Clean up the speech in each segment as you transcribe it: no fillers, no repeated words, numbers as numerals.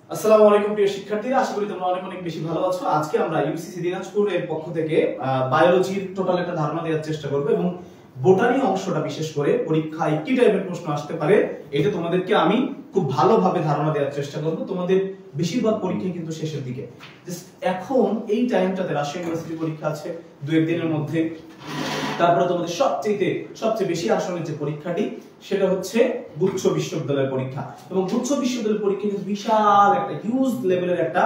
আসসালামু আলাইকুম প্রিয় শিক্ষার্থীরা, আশা করি তোমরা অনেক অনেক বেশি ভালো আছো। আজকে আমরা ইউসিসি দিনাজপুরের পক্ষ থেকে বায়োলজির টোটাল একটা ধারণা দেওয়ার চেষ্টা করব এবং বোটানি অংশটা বিশেষ করে পরীক্ষায় কি টাইপের প্রশ্ন আসতে পারে এটা তোমাদেরকে আমি খুব ভালোভাবে ধারণা দেওয়ার চেষ্টা করব। তোমাদের বেশিরভাগ পরীক্ষা কিন্তু শেষের দিকে, এখন এই টাইমটাতে রাজশাহী ইউনিভার্সিটি পরীক্ষা আছে 2-1 দিনের মধ্যে। তারপরে তোমাদের সবচেয়ে বেশি আসনের যে পরীক্ষাটি সেটা হচ্ছে গুচ্ছ বিশ্ববিদ্যালয়ের পরীক্ষা, এবং গুচ্ছ বিশ্ববিদ্যালয়ের পরীক্ষা কিন্তু বিশাল একটা হিউজ লেভেলের একটা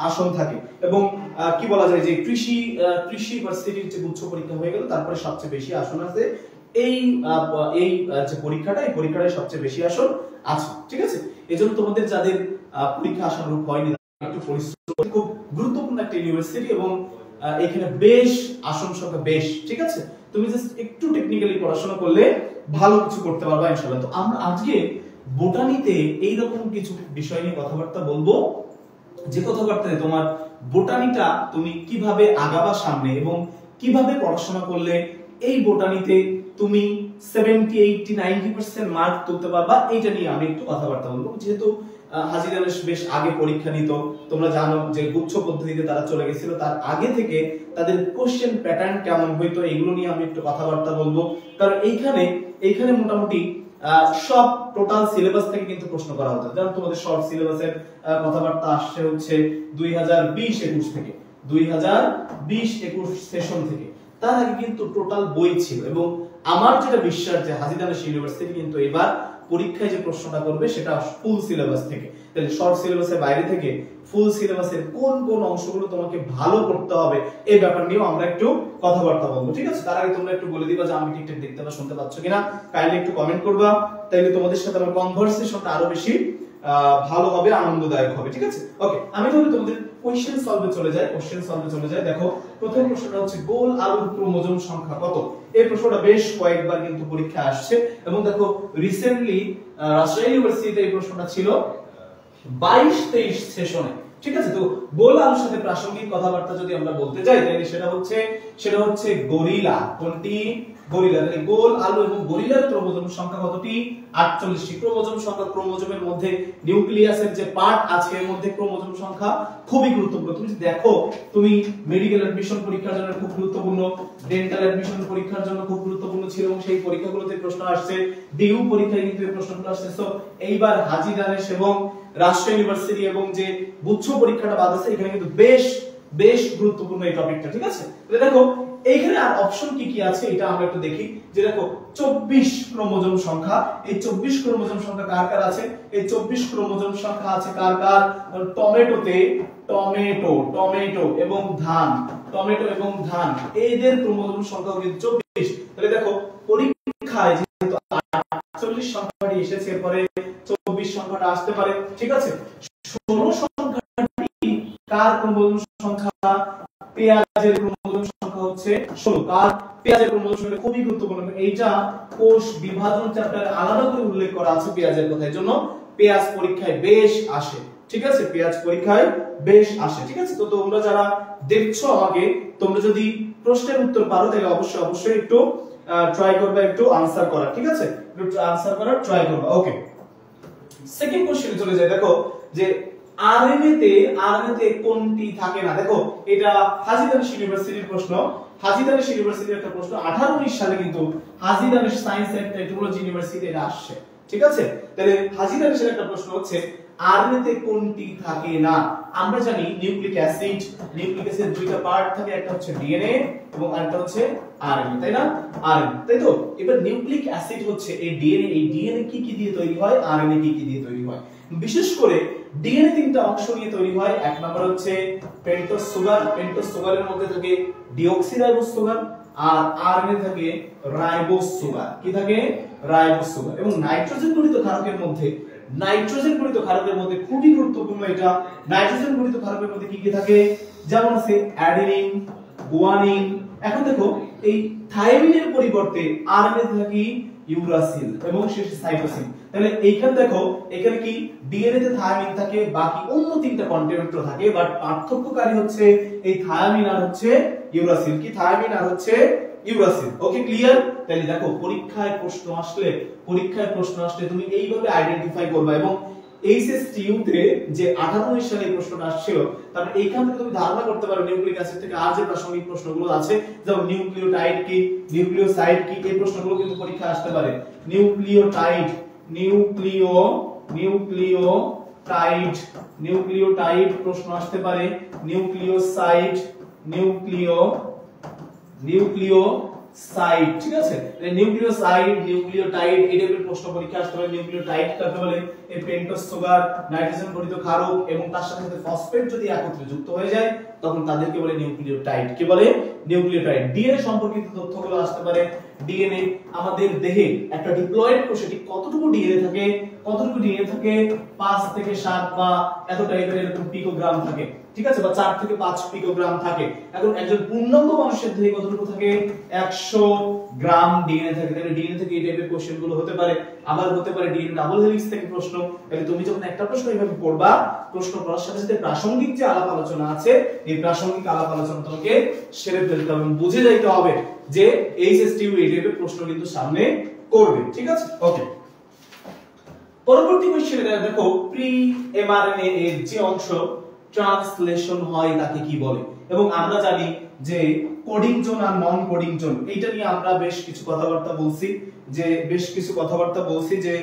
আসন থাকে। এবং কি বলা যায় যে কৃষি ইউনিভার্সিটির যে গুচ্ছ পরীক্ষা হয়ে গেল, তারপরে সবচেয়ে বেশি আসন আছে এই যে পরীক্ষাটা, এই পরীক্ষাটায় সবচেয়ে বেশি আসন আছে। ঠিক আছে, এজন্য তোমাদের যাদের পরীক্ষা আশানুরূপ হয়নি একটু পরিশ্রম, খুব গুরুত্বপূর্ণ একটা ইউনিভার্সিটি এবং এখানে বেশ আসন সংখ্যা বেশ। ঠিক আছে, তুমি জাস্ট একটু টেকনিক্যালি পড়াশোনা করলে ভালো কিছু করতে পারবা ইনশাআল্লাহ। তো আমরা আজকে বোটানিতে এই রকম কিছু বিষয় নিয়ে কথাবার্তা বলবো, যে কথাবার্তায় তোমার বোটানিটা তুমি কিভাবে আগাবা সামনে এবং কিভাবে পড়াশোনা করলে এই বোটানিতে তুমি 70-80-90% মার্ক তুলতে পারবা, এইটা নিয়ে আমি একটু কথাবার্তা বলবো। যেহেতু হাজী দানেশ বেশ আগে পরীক্ষা নিত, তোমরা জানো যে গুচ্ছ পদ্ধতিতে তারা চলে গেছিল, তার আগে থেকে তাদের কোশ্চেন প্যাটার্ন কেমন হইতো এগুলো নিয়ে আমি একটু কথাবার্তা বলবো। কারণ এইখানে মোটামুটি সব টোটাল সিলেবাস থেকে কিন্তু প্রশ্ন করা হতো। যেমন তোমাদের শর্ট সিলেবাসের কথাবার্তা আসছে হচ্ছে 2020-21 থেকে, 2020-21 সেশন থেকে। তার আগে কিন্তু টোটাল বই ছিল, এবং আমার যেটা বিশ্বাস যে হাজী দানেশ ইউনিভার্সিটি কিন্তু এবার পরীক্ষায় যে প্রশ্নটা করবে সেটা ফুল সিলেবাস থেকে। তাহলে শর্ট সিলেবাসের বাইরে থেকে ফুল সিলেবাসের কোন কোন অংশগুলো তোমাকে ভালো করতে হবে এই ব্যাপার নিয়েও আমরা একটু কথাবার্তা বলবো। ঠিক আছে, তার আগে তোমরা একটু বলে দিবা যে আমি ঠিকঠাক দেখতে বা শুনতে পাচ্ছ কিনা, কাইন্ডলি একটু কমেন্ট করবা, তাইলে তোমাদের সাথে আমার কনভারসেশনটা আরো বেশি ভালো হবে, আনন্দদায়ক হবে। ঠিক আছে, ওকে, আমি তাহলে তোমাদের কোশ্চেন সলভে চলে যাই। দেখো, প্রথম প্রশ্নটা হচ্ছে গোল আলুর ক্রোমোজোম সংখ্যা কত? এই প্রশ্নটা বেশ কয়েকবার কিন্তু পরীক্ষা আসছে, এবং দেখো রিসেন্টলি রাজশাহী ইউনিভার্সিটিতে এই প্রশ্নটা ছিল 22-23 সেশনে। ঠিক আছে, তো গোল আলুর সাথে প্রাসঙ্গিক কথাবার্তা যদি আমরা বলতে যাই তাহলে সেটা হচ্ছে গরিলা। কোনটি? গরিলা। তাহলে গোল আলু এবং গরিলার ক্রোমোজোম সংখ্যা কতটি? 48টি। ক্রোমোজোম সংখ্যা, ক্রোমোজোমের মধ্যে নিউক্লিয়াসের যে পার্ট আছে এর মধ্যে ক্রোমোজোম সংখ্যা খুবই গুরুত্বপূর্ণ। তুমি দেখো, তুমি মেডিকেল অ্যাডমিশন পরীক্ষার জন্য খুব গুরুত্বপূর্ণ, ডেন্টাল অ্যাডমিশন পরীক্ষার জন্য খুব গুরুত্বপূর্ণ ছিল, এবং সেই পরীক্ষাগুলোতে প্রশ্ন আসছে, ডিইউ পরীক্ষায় কিন্তু এই প্রশ্নগুলো আসছে। সো এইবার হাজী দানেশ এবং রাজশাহী ইউনিভার্সিটি এবং যে গুচ্ছ পরীক্ষাটা বাদ আছে এখানে কিন্তু বেশ গুরুত্বপূর্ণ এই টপিকটা। ঠিক আছে, তাহলে দেখো এইখানে আর অপশন কি কি আছে এটা আমরা একটু দেখি। যে দেখো 24 ক্রোমোজোম সংখ্যা, এই 24 ক্রোমোজোম সংখ্যা কার কার আছে? এই 24 ক্রোমোজোম সংখ্যা আছে কার কার? টমেটোতে টমেটো এবং ধান এদের ক্রোমোজোম সংখ্যা কিন্তু 24। তাহলে দেখো পরীক্ষায় যেহেতু 48 সংখ্যাটি এসেছে, এরপরে 24 সংখ্যাটা আসতে পারে। ঠিক আছে, 16 সংখ্যাটি কার ক্রোমোজোম সংখ্যা? পেঁয়াজের ক্রোমোজোম সংখ্যা হচ্ছে 16। কার? পেঁয়াজের ক্রোমোজোম সংখ্যা খুবই গুরুত্বপূর্ণ, এইটা কোষ বিভাজন চ্যাপ্টারে আলাদা করে উল্লেখ করা আছে পেঁয়াজের কথা, এজন্য পেঁয়াজ পরীক্ষায় বেশ আসে। ঠিক আছে, পেঁয়াজ পরীক্ষায় বেশ আসে। ঠিক আছে, তো তোমরা যারা দেখছো আমাকে, তোমরা যদি প্রশ্নের উত্তর পারো তাহলে অবশ্যই একটু ট্রাই করবে একটু আনসার করা। ঠিক আছে, একটু আনসার করার ট্রাই করবে। ওকে, সেকেন্ড কোশ্চেনে চলে যায়। দেখো যে আরএনএ তে কোনটি থাকে না? দেখো এটা হাজী দানেশ ইউনিভার্সিটির প্রশ্ন, হাজী দানেশ ইউনিভার্সিটির একটা প্রশ্ন। 18-19 সালে কিন্তু Haji Danesh science and technology university এটা আসছে। ঠিক আছে, তাহলে হাজী দানেশের একটা প্রশ্ন হচ্ছে আরএনএ তে কোনটি থাকে না? আমরা জানি নিউক্লিক অ্যাসিড দুইটা পার্ট থাকে, একটা হচ্ছে ডিএনএ এবং আরেকটা হচ্ছে আরএনএ, তাই না? আরএনএ, তাই তো? এবার নিউক্লিক অ্যাসিড হচ্ছে এই ডিএনএ কি কি দিয়ে তৈরি হয়, আরএনএ কি কি দিয়ে তৈরি হয়? বিশেষ করে ডিএনএ তিনটা অংশ নিয়ে তৈরি হয়। এক নাম্বার হচ্ছে পেন্টোজ সুগারের মধ্যে থাকে ডিঅক্সিরাইবোজ সুগার, আর আরএনএ থাকে রাইবোজ সুগার। কি থাকে? Ribose sugar. এবং নাইট্রোজেন গঠিত ক্ষারকের মধ্যে খুবই গুরুত্বপূর্ণ এটা, নাইট্রোজেন গঠিত ক্ষারকের মধ্যে কি কি থাকে? যেমন আছে অ্যাডিনিন, গুয়ানিন। এখন দেখো এই থায়ামিনের পরিবর্তে আরএনএ থাকে ইউরাসিল এবং শেষে সাইটোসিন। তাহলে এইখানে দেখো, এখানে কি ডিএনএ তে থায়ামিন থাকে, বাকি অন্য তিনটা কন্টিনেন্টও থাকে, বাট পার্থক্যকারী হচ্ছে এই থায়ামিন আর হচ্ছে ইউরাসিল। কি? থায়ামিন আর হচ্ছে ইউরাসিল। ওকে, ক্লিয়ার? তাহলে দেখো পরীক্ষায় প্রশ্ন আসলে তুমি এইভাবে আইডেন্টিফাই করবে। এবং এইচএসটিইউ তে যে 98 সালে এই প্রশ্নটা আসছিল, তারপর এইখান থেকে তুমি ধারণা করতে পারো নিউক্লিক অ্যাসিড থেকে আর যে প্রাসঙ্গিক প্রশ্নগুলো আছে, যেমন নিউক্লিওটাইড কি, নিউক্লিওসাইড কি, এই প্রশ্নগুলো কিন্তু পরীক্ষায় আসতে পারে। নিউক্লিওটাইড প্রশ্ন আসতে পারে, নিউক্লিওসাইড, নিউক্লিওসাইড, ঠিক আছে। নিউক্লিওসাইড, নিউক্লিওটাইড এই টাইপের প্রশ্ন পরীক্ষা আসতে পারে। নিউক্লিওটাইড কাকে বলে? এই পেন্টোজ সুগার, নাইট্রোজেন গঠিত ক্ষারক এবং তার সাথে সাথে ফসফেট যদি একত্রে যুক্ত হয়ে যায় তখন তাদেরকে বলে নিউক্লিওটাইড। কি বলে? নিউক্লিওটাইড। ডিএনএ সম্পর্কিত তথ্যগুলো আসতে পারে। ডিএনএ আমাদের দেহে একটা ডিপ্লয়েড কোষে ঠিক কতটুকু ডিএনএ থাকে, 5 থেকে 7 বা এত টাইপের এরকম পিকোগ্রাম থাকে, ঠিক আছে, বা 4 থেকে 5 পিকোগ্রাম থাকে। এখন একজন পূর্ণাঙ্গ মানুষের দেহে কতটুকু থাকে? 100 গ্রাম ডিএনএ থাকে। তাহলে ডিএনএ থেকে এই টাইপের কোশ্চেন গুলো হতে পারে। আবার হতে পারে ডিএনএ ডাবল হেলিক্স থেকে প্রশ্ন। তাহলে তুমি যখন একটা প্রশ্ন এইভাবে পড়বা, প্রশ্ন পড়ার সাথে সাথে প্রাসঙ্গিক যে আলাপ আলোচনা আছে, এই প্রাসঙ্গিক আলাপ আলোচনা তোমাকে সেরে ফেলতে হবে, বুঝে যাইতে হবে যে এইচএসটিইউ এই টাইপের প্রশ্ন কিন্তু সামনে করবে, ঠিক আছে। ওকে, পরবর্তী কোশ্চেনে দেখো, প্রি এমআরএনএ এর যে অংশ ট্রান্সলেশন হয় তাকে কি বলে? এবং আমরা জানি যে কোডিং জোন আর নন কোডিং জোন, এইটা নিয়ে আমরা বেশ কিছু কথাবার্তা বলছি যে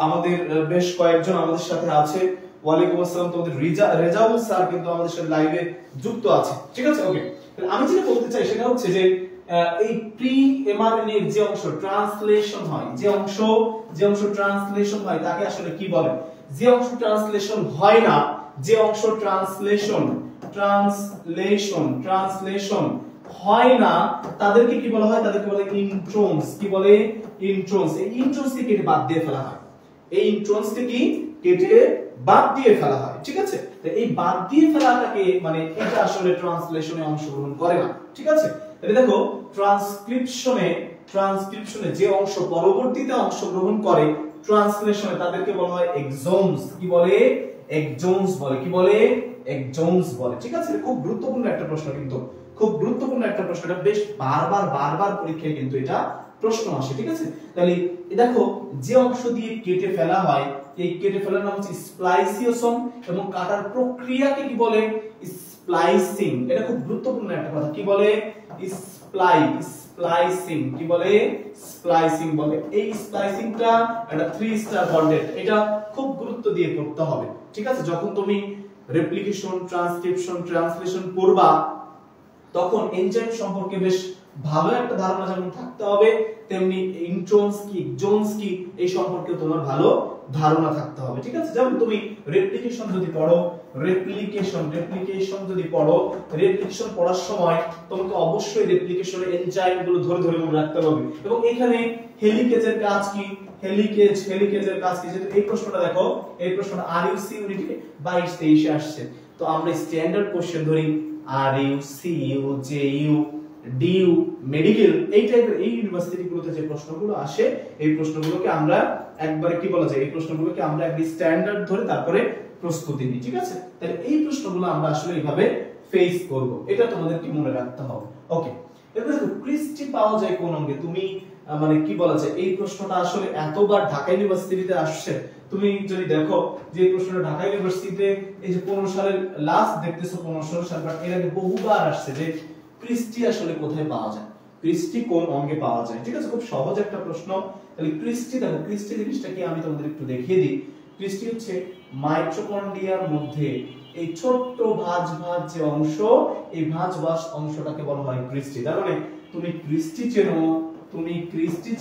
আমাদের বেশ কয়েকজন আমাদের সাথে আছে। ওয়ালাইকুম আসসালাম, তোমাদের রেজাউল স্যার কিন্তু আমাদের সাথে লাইভে যুক্ত আছে, ঠিক আছে। ওকে, আমি যেটা বলতে চাই সেটা হচ্ছে যে এই প্রি এমআরএনএ এর যে অংশ ট্রান্সলেশন হয়, যে অংশ ট্রান্সলেশন হয় তাকে আসলে কি বলে? যে অংশ ট্রান্সলেশন হয় না, যে অংশ ট্রান্সলেশন হয় না তাদেরকে কি বলা হয়? তাদেরকে বলে ইন্ট্রনস। কি বলে? ইন্ট্রনস। এই ইন্ট্রনসকে কেটে বাদ দিয়ে ফেলা হয়। ঠিক আছে। এই বাদ দিয়ে ফেলাটাকে মানে এটা আসলে ট্রান্সলেশনে অংশগ্রহণ করে না, ঠিক আছে। তাহলে দেখো ট্রান্সক্রিপশনে যে অংশ পরবর্তীতে অংশগ্রহণ করে ট্রান্সলেশনে তাদেরকে বলা হয় এক্সোমস। কি বলে? এক্সোমস বলে। কি বলে? এক্সোমস বলে, ঠিক আছে। খুব গুরুত্বপূর্ণ একটা প্রশ্ন, কিন্তু এটা বেশ বারবার পরীক্ষায় কিন্তু এটা প্রশ্ন আসে, ঠিক আছে। তাহলে দেখো যে অংশ দিয়ে কেটে ফেলা হয়, এই কেটে ফেলার নাম হচ্ছে স্প্লাইসিওসোম এবং কাটার প্রক্রিয়াকে কি বলে? স্প্লাইসিং। এটা খুব গুরুত্বপূর্ণ একটা কথা। কি বলে? স্প্লাইসিং। কি বলে? স্প্লাইসিং বলে। এই স্প্লাইসিংটা একটা 3 স্টার বন্ডেড, এটা খুব গুরুত্ব দিয়ে পড়তে হবে, ঠিক আছে। যখন তুমি রেপ্লিকেশন, ট্রান্সক্রিপশন, ট্রান্সলেশন পড়বা তখন এনজাইম সম্পর্কে বেশ ভালো একটা ধারণা যেমন থাকতে হবে, তেমনি ইন্ট্রনস কি, এক্সোমস কি এই সম্পর্কে তোমার ভালো ধারণা থাকতে হবে, ঠিক আছে। যেমন তুমি রেপ্লিকেশন পড়ার সময় তোমাকে অবশ্যই রেপ্লিকেশনের এনজাইম গুলো ধরে মনে রাখতে হবে। এবং এখানে হেলিকেজের কাজ কি, হেলিকেজের কাজ কি, যেহেতু এই প্রশ্নটা দেখো, এই প্রশ্নটা আরইউসি ইউনিটে 22-23 আসছে। তো আমরা স্ট্যান্ডার্ড কোশ্চেন ধরি RU, CU, JU, DU, medical, এই টাইপের এই ইউনিভার্সিটিগুলোতে যে প্রশ্নগুলো আসে এই প্রশ্নগুলোকে আমরা একবারে কি বলা যায়, এই প্রশ্নগুলোকে আমরা একটি স্ট্যান্ডার্ড ধরে তারপরে প্রস্তুতি নিই, ঠিক আছে। তাহলে এই প্রশ্নগুলো আমরা আসলে এইভাবে ফেস করব, এটা তোমাদেরকে মনে রাখতে হবে। ওকে, এবার দেখো ক্রিস্টি পাওয়া যায় কোন অঙ্গে? তুমি মানে কি বলা যায়, এই প্রশ্নটা আসলে এতবার ঢাকা ইউনিভার্সিটিতে আসছে, তুমি যদি দেখো যে প্রশ্নটা ঢাকা ইউনিভার্সিটিতে এই যে 15 সালের লাস্ট দেখতেছো, 15 সাল, বাট এর আগে বহুবার আসছে যে ক্রিস্টি আসলে কোথায় পাওয়া যায়, ক্রিস্টি কোন অঙ্গে পাওয়া যায়, ঠিক আছে। খুব সহজ একটা প্রশ্ন। তাহলে ক্রিস্টি দেখো, ক্রিস্টি জিনিসটা কি আমি তোমাদের একটু দেখিয়ে দিই। ক্রিস্টি হচ্ছে মাইটোকন্ড্রিয়ার মধ্যে এই ছোট্ট ভাঁজ যে অংশ, এই ভাঁজ অংশটাকে বলা হয় ক্রিস্টি। তার মানে তুমি ক্রিস্টি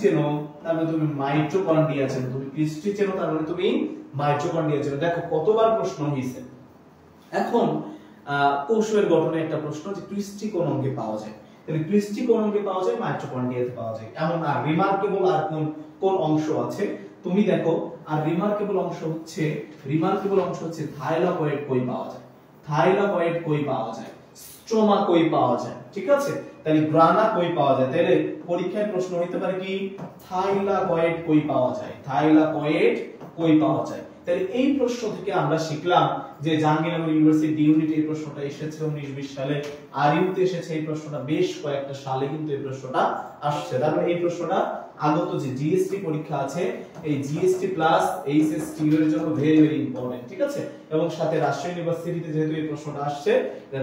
চেনো, তার মানে তুমি মাইটোকন্ড্রিয়া চেনো, তুমি ক্রিস্টি চেনো তার মানে তুমি মাইটোকন্ড্রিয়া চেনো। দেখো কতবার প্রশ্ন হইছে। এখন কোষের গঠনে একটা প্রশ্ন যে ক্রিস্টি কোন অঙ্গে পাওয়া যায়, তাহলে ক্রিস্টি কোন অঙ্গে পাওয়া যায়? মাইটোকন্ড্রিয়াতে পাওয়া যায়। এমন আর রিমার্কেবল আর কোন অংশ আছে তুমি দেখো। আর রিমার্কেবল অংশ হচ্ছে থাইলাকয়েড কই পাওয়া যায়, স্ট্রোমা কই পাওয়া যায়, ঠিক আছে। তাহলে গ্রানা কই পাওয়া যায়, তাহলে পরীক্ষায় প্রশ্ন হইতে পারে কি থাইলাকয়েড কই পাওয়া যায়, তাহলে এই প্রশ্ন থেকে আমরা শিখলাম যে জাহাঙ্গীরনগর ইউনিভার্সিটি ডি ইউনিট এই প্রশ্নটা এসেছে 19-20 সালে, আর ইউতে এসেছে এই প্রশ্নটা, বেশ কয়েকটা সালে কিন্তু এই প্রশ্নটা আসছে। তারপরে এই প্রশ্নটা আগত যে জিএসটি পরীক্ষা আছে, এই জিএসটি প্লাস এইচএসটি এর জন্য ভেরি ভেরি ইম্পর্টেন্ট, ঠিক আছে। এবং সাথে রাজশাহী ইউনিভার্সিটিতে যেহেতু এই প্রশ্নটা আসছে,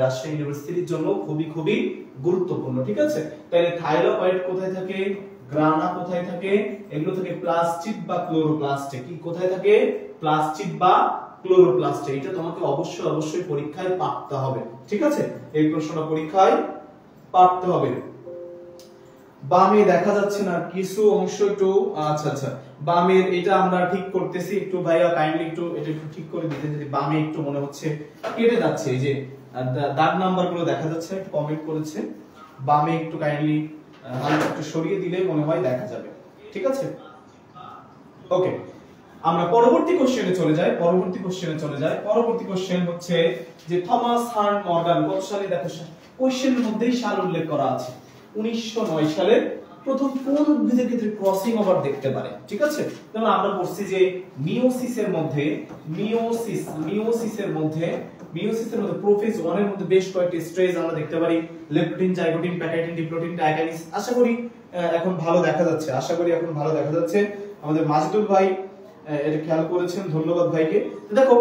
রাজশাহী ইউনিভার্সিটির জন্য খুবই খুবই গুরুত্বপূর্ণ, ঠিক আছে। তাহলে থাইরয়েড কোথায় থাকে, গ্রানা কোথায় থাকে, এগুলো থেকে প্লাস্টিক বা ক্লোরোপ্লাস্টে, কি কোথায় থাকে, প্লাস্টিক বা ক্লোরোপ্লাস্টে। এটা তোমাকে অবশ্যই অবশ্যই পরীক্ষায় পাঠতে হবে, ঠিক আছে। এই প্রশ্নটা পরীক্ষায় পাঠতে হবে। বামে দেখা যাচ্ছে না কিছু অংশ একটু, আচ্ছা আচ্ছা বামের এটা আমরা ঠিক করতেছি, একটু ভাইয়া কাইন্ডলি একটু এটা একটু ঠিক করে দিতে, যদি বামে একটু মনে হচ্ছে কেটে যাচ্ছে, এই যে দাগ নাম্বারগুলো দেখা যাচ্ছে, একটু কমেন্ট করেছে, বামে একটু কাইন্ডলি হালকা একটু সরিয়ে দিলে মনে হয় দেখা যাবে, ঠিক আছে। ওকে, আমরা পরবর্তী কোশ্চেনে চলে যাই। পরবর্তী কোশ্চেন হচ্ছে যে থমাস হার্ন মর্গান কত সালে, দেখো কোশ্চেনের মধ্যেই সাল উল্লেখ করা আছে, 1909 সালে প্রথম কোন উদ্ভিদের ক্ষেত্রে ক্রসিং ওভার দেখতে পারে, ঠিক আছে। যেমন আমরা বলছি যে মিওসিসের মধ্যে প্রোফেজ 1 এর মধ্যে বেশ কয়েকটি স্টেজ আমরা দেখতে পারি, লেপটিন, জাইগোটিন, প্যাটাইটিন, ডিপ্লোটিন, ডায়াকাইনিস। আশা করি এখন ভালো দেখা যাচ্ছে, আমাদের মাজিদুল ভাই এটা খেয়াল করেছেন, ধন্যবাদ ভাইকে। দেখো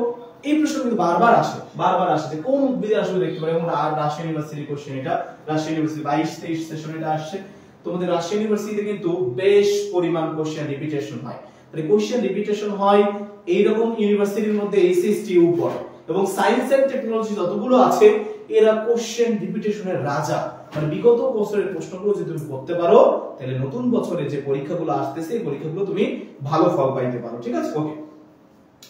এই প্রশ্ন কিন্তু বারবার আসে যে কোন উদ্ভিদে আসলে দেখতে পারে, এবং রাজশাহী ইউনিভার্সিটি কোশ্চেন, এটা রাজশাহী ইউনিভার্সিটি 22-23 সেশন এটা আসছে। তোমাদের রাজশাহী ইউনিভার্সিটিতে কিন্তু বেশ পরিমাণ কোশ্চেন রিপিটেশন হয়, তাহলে কোশ্চেন রিপিটেশন হয় এইরকম ইউনিভার্সিটির মধ্যে এইচএসটি পড়ে, এবং সায়েন্স এন্ড টেকনোলজি যতগুলো আছে এরা কোশ্চেন রিপিটেশনের রাজা। মানে বিগত বছরের প্রশ্নগুলো যদি তুমি করতে পারো, তাহলে নতুন বছরে যে পরীক্ষাগুলো আসতেছে এই পরীক্ষাগুলো তুমি ভালো ফল পাইতে পারো, ঠিক আছে। ওকে,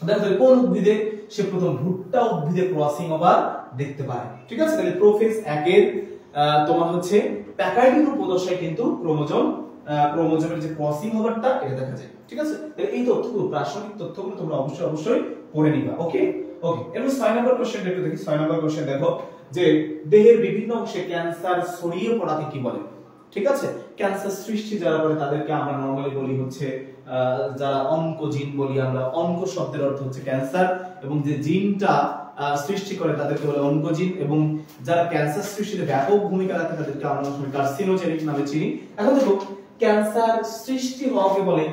দেখো কোন উদ্ভিদে সে প্রথম ভুট্টা উদ্ভিদে ক্রসিং ওভার দেখতে পায়, ঠিক আছে। তাহলে প্রোফেজ 1 এর তোমার হচ্ছে প্যাকাইডিন উপদশায় কিন্তু ক্রোমোজোমের যে ক্রসিং ওভারটা এটা দেখা যায়, ঠিক আছে। তাহলে এই তথ্যগুলো, প্রাসঙ্গিক তথ্যগুলো তোমরা অবশ্যই পড়ে নিবা। ওকে, এবার 6 নম্বর কোশ্চেনটা একটু দেখি। 6 নম্বর কোশ্চেন দেখো যে দেহের বিভিন্ন অংশে ক্যান্সার ছড়িয়ে পড়াকে কি বলে, ঠিক আছে। ক্যান্সার সৃষ্টি যারা করে তাদেরকে আমরা নরমালি বলি হচ্ছে যারা অনকোজিন বলি আমরা, অনকো শব্দের অর্থ হচ্ছে ক্যান্সার, এবং যে জিনটা সৃষ্টি করে তাদেরকে বলে অনকোজিন, এবং যারা ক্যান্সার সৃষ্টিতে ব্যাপক ভূমিকা রাখে তাদেরকে আমরা কার্সিনোজেনিক নামে চিনি। এখন দেখো ক্যান্সার সৃষ্টি হওয়াকে বলে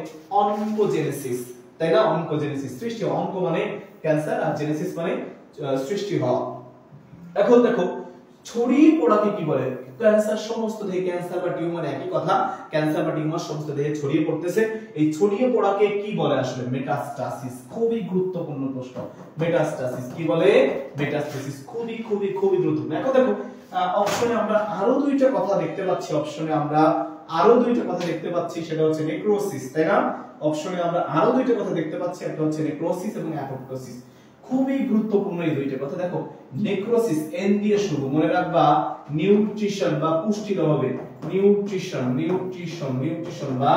অনকোজেনেসিস, তাই না। অনকোজেনেসিস, সৃষ্টি, অনকো মানে ক্যান্সার আর জেনেসিস মানে সৃষ্টি হওয়া। এখন দেখো ছড়িয়ে পড়াকে কি বলে, ক্যান্সার সমস্ত দেহে, ক্যান্সার বা টিউমার একই কথা, ক্যান্সার বা টিউমার সমস্ত দেহে ছড়িয়ে পড়তেছে, এই ছড়িয়ে পড়াকে কি বলে আসলে, মেটাস্টাসিস। খুবই গুরুত্বপূর্ণ প্রশ্ন, মেটাস্টাসিস কি বলে, মেটাস্টাসিস খুবই খুবই খুবই গুরুত্বপূর্ণ। এখন দেখো অপশনে আমরা আরো দুইটা কথা দেখতে পাচ্ছি, সেটা হচ্ছে নেক্রোসিস, তাই না। অপশনে আমরা আরো দুইটা কথা দেখতে পাচ্ছি, একটা হচ্ছে নেক্রোসিস এবং অ্যাপোপ্টোসিস। খুবই গুরুত্বপূর্ণ এই দুইটা কথা। দেখো নেক্রোসিস এন দিয়ে শুরু, মনে রাখবা নিউট্রিশন বা পুষ্টির অভাবে, নিউট্রিশন বা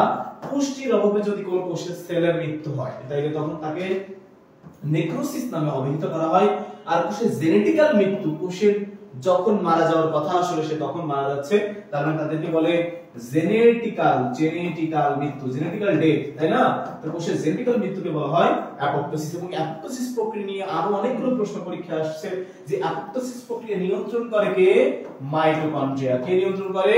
পুষ্টির অভাবে যদি কোনো কোষের সেলের মৃত্যু হয়, তাইলে তখন তাকে নেক্রোসিস নামে অভিহিত করা হয়। আর কোষের জেনেটিক্যাল মৃত্যু, কোষের যখন মারা যাওয়ার কথা আসলে সে তখন মারা যাচ্ছে, তার মানে তাদেরকে বলে জেনেটিক্যাল মৃত্যু, জেনেটিক্যাল ডেথ, তাই না। তো কোষের জেনেটিক্যাল মৃত্যুকে বলা হয় অ্যাপোপ্টোসিস। এবং অ্যাপোপ্টোসিস প্রক্রিয়া নিয়ে আরো অনেকগুলো প্রশ্ন পরীক্ষায় আসছে, যে অ্যাপোপ্টোসিস প্রক্রিয়া নিয়ন্ত্রণ করে কে, মাইটোকন্ড্রিয়া। কে নিয়ন্ত্রণ করে,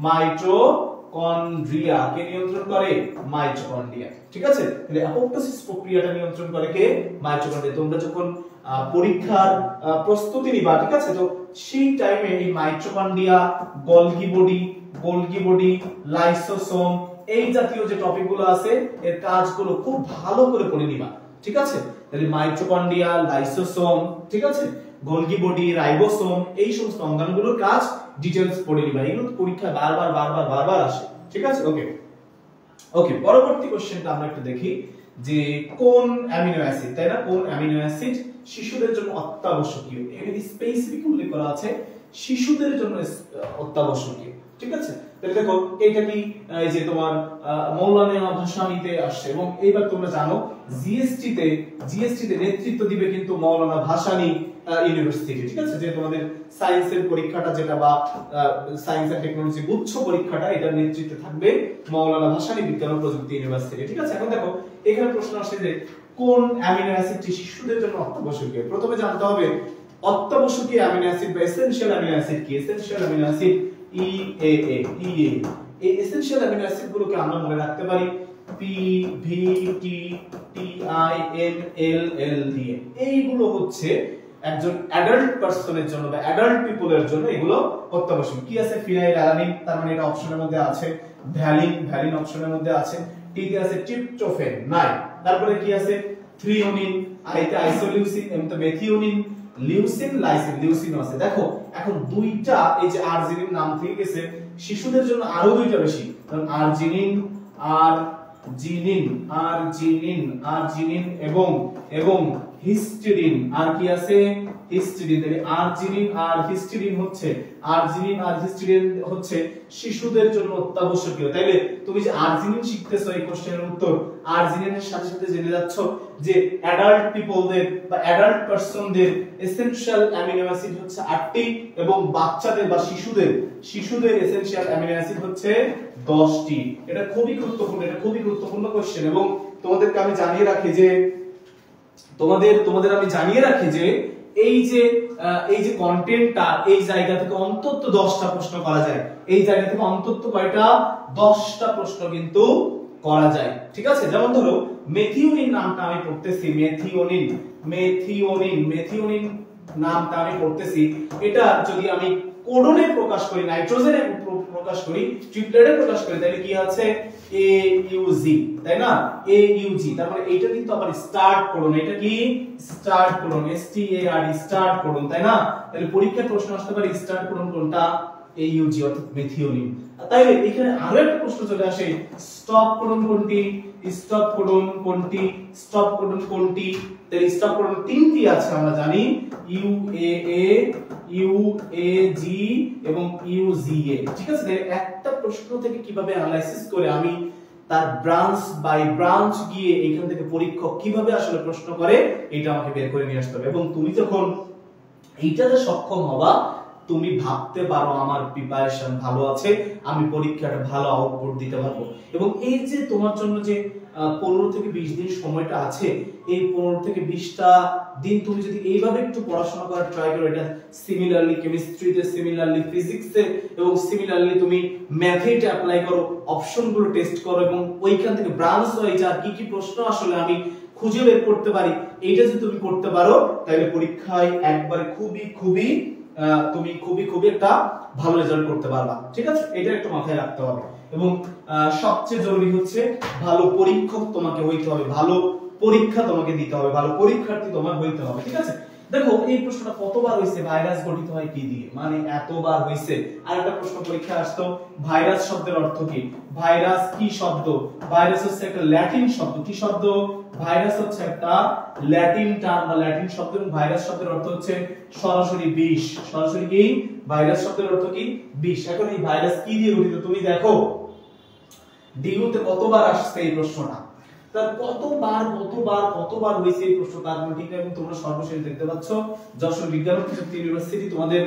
মাইটোকন্ড্রিয়া। কে নিয়ন্ত্রণ করে, মাইটোকন্ড্রিয়া, ঠিক আছে। তাহলে অ্যাপোপ্টোসিস প্রক্রিয়াটা নিয়ন্ত্রণ করে কে, মাইটোকন্ড্রিয়া। তোমরা যখন পরীক্ষার প্রস্তুতি নিবা, ঠিক আছে, তো সেই টাইমে এই মাইটোকন্ড্রিয়া, গোলগি বডি, লাইসোসোম, এই জাতীয় যে টপিকগুলো আছে এর কাজগুলো খুব ভালো করে পড়ে নিবা, ঠিক আছে। তাহলে মাইটোকন্ড্রিয়া, লাইসোসোম, ঠিক আছে, গোলগি বডি, রাইবোসোম, এই সমস্ত অঙ্গাণুগুলোর কাজ ডিটেইলস পড়ে নিবা। এগুলো পরীক্ষায় বারবার আসে, ঠিক আছে। ওকে, পরবর্তী কোশ্চেনটা আমরা একটু দেখি যে কোন অ্যামিনো অ্যাসিড, তাই না, কোন অ্যামিনো অ্যাসিড শিশুদের জন্য অত্যাবশ্যকীয়। এখানে স্পেসিফিক উল্লেখ করা আছে শিশুদের জন্য অত্যাবশ্যকীয়, ঠিক আছে। তাহলে দেখো এটা কি, এই যে তোমার মৌলানা ভাসানীতে আসছে, এবং এইবার তোমরা জানো জিএসটি তে নেতৃত্ব দিবে কিন্তু মৌলানা ভাসানী ইউনিভার্সিটি, ঠিক আছে। যে তোমাদের সায়েন্সের পরীক্ষাটা যেটা বা সায়েন্স এন্ড টেকনোলজি গুচ্ছ পরীক্ষাটা, এটার নেতৃত্বে থাকবে মৌলানা ভাসানী বিজ্ঞান ও প্রযুক্তি ইউনিভার্সিটি, ঠিক আছে। এখন দেখো এখানে প্রশ্ন আসছে যে কোন অ্যামিনো অ্যাসিডটি শিশুদের জন্য অত্যাবশ্যকীয়? প্রথমে জানতে হবে অত্যাবশ্যকীয় অ্যামিনো অ্যাসিড বা এসেনশিয়াল অ্যামিনো অ্যাসিড কি। Essential amino acid EAA। এই এসেনশিয়াল অ্যামিনো অ্যাসিড গুলোকে আমরা মনে রাখতে পারি P V T T I N L L দিয়ে। এইগুলো হচ্ছে একজন অ্যাডাল্ট পারসনের জন্য বা অ্যাডাল্ট পিপলের জন্য এগুলো অত্যাবশ্যক। কি আছে? ফিনাইল অ্যালানিন, তার মানে এটা অপশনের মধ্যে আছে। ভ্যালিন অপশনের মধ্যে আছে। টি তে আছে ট্রিপটোফ্যান নাই। তারপরে কি আছে? থ্রিওনিন, আইতে আইসোলিউসিন, এমতে মেথিওনিন, লিউসিন, লিউসিন আছে। দেখো এখন দুইটা এই যে আরজিনিন নাম থেকে গেছে, শিশুদের জন্য আরো দুইটা বেশি, কারণ আরজিনিন এবং হিস্টিডিন। আর কি আছে? হিস্টিডিন। তাহলে আরজিনিন আর হিস্টিডিন হচ্ছে শিশুদের জন্য অত্যাবশ্যকীয়। তাইলে তুমি যে আরজিনিন শিখতেছো, এই কোশ্চেনের উত্তর আরজিনিনের সাথে সাথে জেনে যাচ্ছ যে অ্যাডাল্ট পিপলদের বা অ্যাডাল্ট পারসনদের এসেনশিয়াল অ্যামিনো অ্যাসিড হচ্ছে 8টি এবং বাচ্চাদের বা শিশুদের এসেনশিয়াল অ্যামিনো অ্যাসিড হচ্ছে 10টি। এটা খুবই গুরুত্বপূর্ণ কোশ্চেন। এবং তোমাদেরকে আমি জানিয়ে রাখি যে এই যে কন্টেন্টটা, এই জায়গা থেকে অন্তত 10টা প্রশ্ন করা যায়। এই জায়গা থেকে অন্তত কয়টা? 10টা প্রশ্ন কিন্তু করা যায়। ঠিক আছে? যেমন ধরো মেথিওনিন নামটা আমি পড়তেছি, মেথিওনিন নামটা আমি পড়তেছি। এটা যদি আমি কোডনে প্রকাশ করি, নাইট্রোজেনে প্রকাশ করি, ট্রিপলেটে প্রকাশ করি, তাহলে কি আছে? AUG, তাই না? AUG। তারপরে এটা কিন্তু আবার স্টার্ট কোডন। এটা কি? Start codon, START, start codon, তাই না? তাহলে পরীক্ষায় প্রশ্ন আসতে পারে স্টার্ট কোডন কোনটা? AUG অর্থাৎ মেথিওনিন। তাইলে এখানে আরো একটা প্রশ্ন চলে আসে, স্টপ কোডন কোনটি? তাহলে স্টপ কোডন তিনটি আছে আমরা জানি, UAA, UAG এবং UGA। ঠিক আছে? তাহলে একটা প্রশ্ন থেকে কিভাবে অ্যানালাইসিস করে আমি তার ব্রাঞ্চ বাই ব্রাঞ্চ গিয়ে এখান থেকে পরীক্ষক কিভাবে আসলে প্রশ্ন করে এটা আমাকে বের করে নিয়ে আসতে হবে। এবং তুমি যখন এইটাতে সক্ষম হবা, তুমি ভাবতে পারো আমার প্রিপারেশন ভালো আছে, আমি পরীক্ষাটা ভালো আউটপুট দিতে পারবো। এবং এই যে তোমার জন্য যে 15 থেকে 20 দিন সময়টা আছে, এই 15 থেকে 20টা দিন তুমি যদি এইভাবে একটু পড়াশোনা করার ট্রাই করো, এটা সিমিলারলি কেমিস্ট্রিতে, সিমিলারলি ফিজিক্সে এবং সিমিলারলি তুমি ম্যাথে অ্যাপ্লাই করো, অপশনগুলো টেস্ট করো এবং ওইখান থেকে ব্রাঞ্চ ওয়াইজ আর কি প্রশ্ন আসলে আমি খুঁজে বের করতে পারি, এইটা যদি তুমি করতে পারো, তাহলে পরীক্ষায় একবারে তুমি খুবই একটা ভালো রেজাল্ট করতে পারবা। ঠিক আছে? এটা একটু মাথায় রাখতে হবে। এবং সবচেয়ে জরুরি হচ্ছে ভালো পরীক্ষক তোমাকে হইতে হবে, ভালো পরীক্ষা তোমাকে দিতে হবে, ভালো পরীক্ষার্থী তোমার হইতে হবে। ঠিক আছে? দেখো এই প্রশ্নটা কতবার হইছে, ভাইরাস গঠিত হয় কি দিয়ে, মানে এতবার হইছে। আর একটা প্রশ্ন পরীক্ষা আসতো, ভাইরাস শব্দের অর্থ কি? ভাইরাস কি শব্দ? ভাইরাস হচ্ছে একটা ল্যাটিন শব্দ। কি শব্দ? ভাইরাস হচ্ছে একটা ল্যাটিন টার্ম বা ল্যাটিন শব্দ। এবং ভাইরাস শব্দের অর্থ হচ্ছে সরাসরি বিষ। সরাসরি কি? ভাইরাস শব্দের অর্থ কি? বিষ। এখন এই ভাইরাস কি দিয়ে গঠিত? তুমি দেখো ডিউতে কতবার আসছে এই প্রশ্নটা, তার কতবার হয়েছে এই প্রশ্ন, তার মানে ঠিক না। এবং তোমরা সর্বশেষ দেখতে পাচ্ছ যশোর বিজ্ঞান ও প্রযুক্তি ইউনিভার্সিটি তোমাদের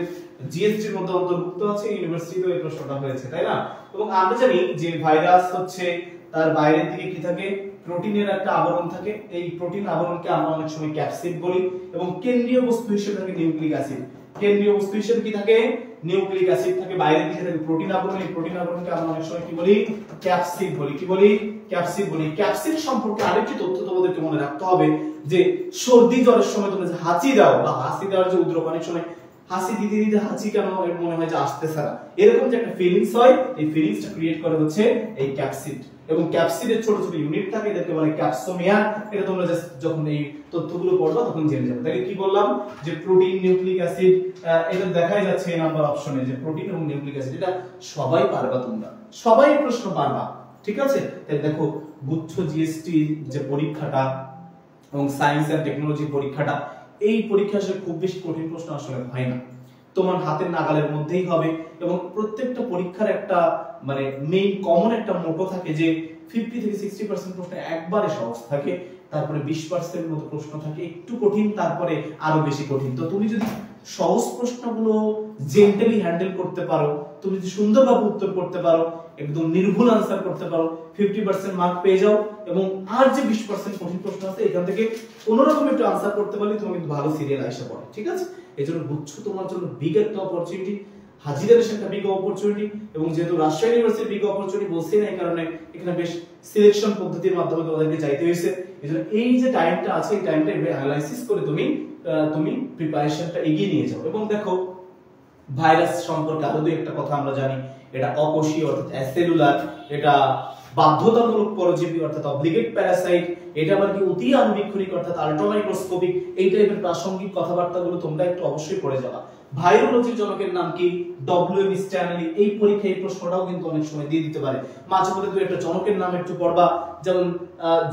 জিএসটির মধ্যে অন্তর্ভুক্ত আছে, ইউনিভার্সিটিতে এই প্রশ্নটা হয়েছে, তাই না? এবং আমরা জানি যে ভাইরাস হচ্ছে তার বাইরের দিকে কি থাকে? প্রোটিনের একটা আবরণ থাকে। এই প্রোটিন আবরণকে আমরা অনেক সময় ক্যাপসিড বলি। এবং কেন্দ্রীয় বস্তু হিসেবে থাকে নিউক্লিক অ্যাসিড। কেন্দ্রীয় বস্তু হিসেবে কি থাকে? নিউক্লিক অ্যাসিড থাকে। বাইরের দিকে থাকে প্রোটিন আবরণ। এই প্রোটিন আবরণকে আমরা অনেক সময় কি বলি? ক্যাপসিড বলি। কি বলি? ক্যাপসিড বলি। ক্যাপসিড সম্পর্কে আরেকটি তথ্য তোমাদেরকে মনে রাখতে হবে যে সর্দি জ্বরের সময় তোমরা যে হাঁচি দাও বা হাসি দেওয়ার যে উদ্রপ, অনেক সময় হাসি দিতে দিতে হাঁচি কেন মনে হয় যে আসতেছে না, এরকম যে একটা ফিলিংস হয়, এই ফিলিংসটা ক্রিয়েট করে হচ্ছে এই ক্যাপসিড। এবং ক্যাপসিডের ছোট ছোট ইউনিট থাকে, এদেরকে বলে ক্যাপসোমিয়ার। এটা তোমরা যখন এই তথ্যগুলো পড়বা তখন জেনে যাবে। তাহলে কি বললাম যে প্রোটিন, নিউক্লিক অ্যাসিড, এটা দেখাই যাচ্ছে এই নাম্বার অপশনে যে প্রোটিন এবং নিউক্লিক অ্যাসিড, এটা সবাই পারবা, তোমরা সবাই প্রশ্ন পারবা। ঠিক আছে? তাই দেখো গুচ্ছ জিএসটি যে পরীক্ষাটা এবং সায়েন্স এন্ড টেকনোলজি পরীক্ষাটা, এই পরীক্ষা আসলে খুব বেশি কঠিন প্রশ্ন আসলে হয় না, তোমার হাতের নাগালের মধ্যেই হবে। এবং প্রত্যেকটা পরীক্ষার একটা মানে মেইন কমন একটা মোটো থাকে যে 50 থেকে 60% প্রশ্ন একবারে সহজ থাকে, তারপরে 20% মতো প্রশ্ন থাকে একটু কঠিন, তারপরে আরো বেশি কঠিন। তো তুমি যদি সহজ প্রশ্নগুলো জেন্টালি হ্যান্ডেল করতে পারো, তুমি যদি সুন্দরভাবে উত্তর করতে পারো, একদম নির্ভুল আনসার করতে পারো, 50% মার্ক পেয়ে যাও, এবং আর যে 20% কঠিন প্রশ্ন আছে এখান থেকে কোন রকম একটু আনসার করতে পারলে তুমি কিন্তু ভালো সিরিয়াল আইসা পড়ো। ঠিক আছে, এজন্য গুচ্ছ তোমার জন্য বিগ একটা অপরচুনিটি, হাজিরা দেশের একটা বিগ অপরচুনিটি, এবং যেহেতু রাজশাহী ইউনিভার্সিটি বিগ অপরচুনিটি বলছি না, এই কারণে এখানে বেশ সিলেকশন পদ্ধতির মাধ্যমে তোমাদেরকে যাইতে হয়েছে। এজন্য এই যে টাইমটা আছে এই টাইমটা অ্যানালাইসিস করে তুমি প্রিপারেশনটা এগিয়ে নিয়ে যাও। এবং দেখো ভাইরাস সম্পর্কে আরো দুই একটা কথা আমরা জানি, এটা অকোষীয় অর্থাৎ অ্যাসেলুলার, এটা বাধ্যতামূলক পরজীবী অর্থাৎ অব্লিগেট প্যারাসাইট, এটা আবার কি অতি আণুবীক্ষণিক অর্থাৎ আল্ট্রামাইক্রোস্কোপিক। এই টাইপের প্রাসঙ্গিক কথাবার্তাগুলো তোমরা একটু অবশ্যই পড়ে যাবা। ভাইরোলজির জনকের নাম কি? ডব্লিউ.এম. স্ট্যানলি। এই পরীক্ষায় এই প্রশ্নটাও কিন্তু অনেক সময় দিয়ে দিতে পারে। মাঝে মধ্যে দুই একটা জনকের নাম একটু পড়বা, যেমন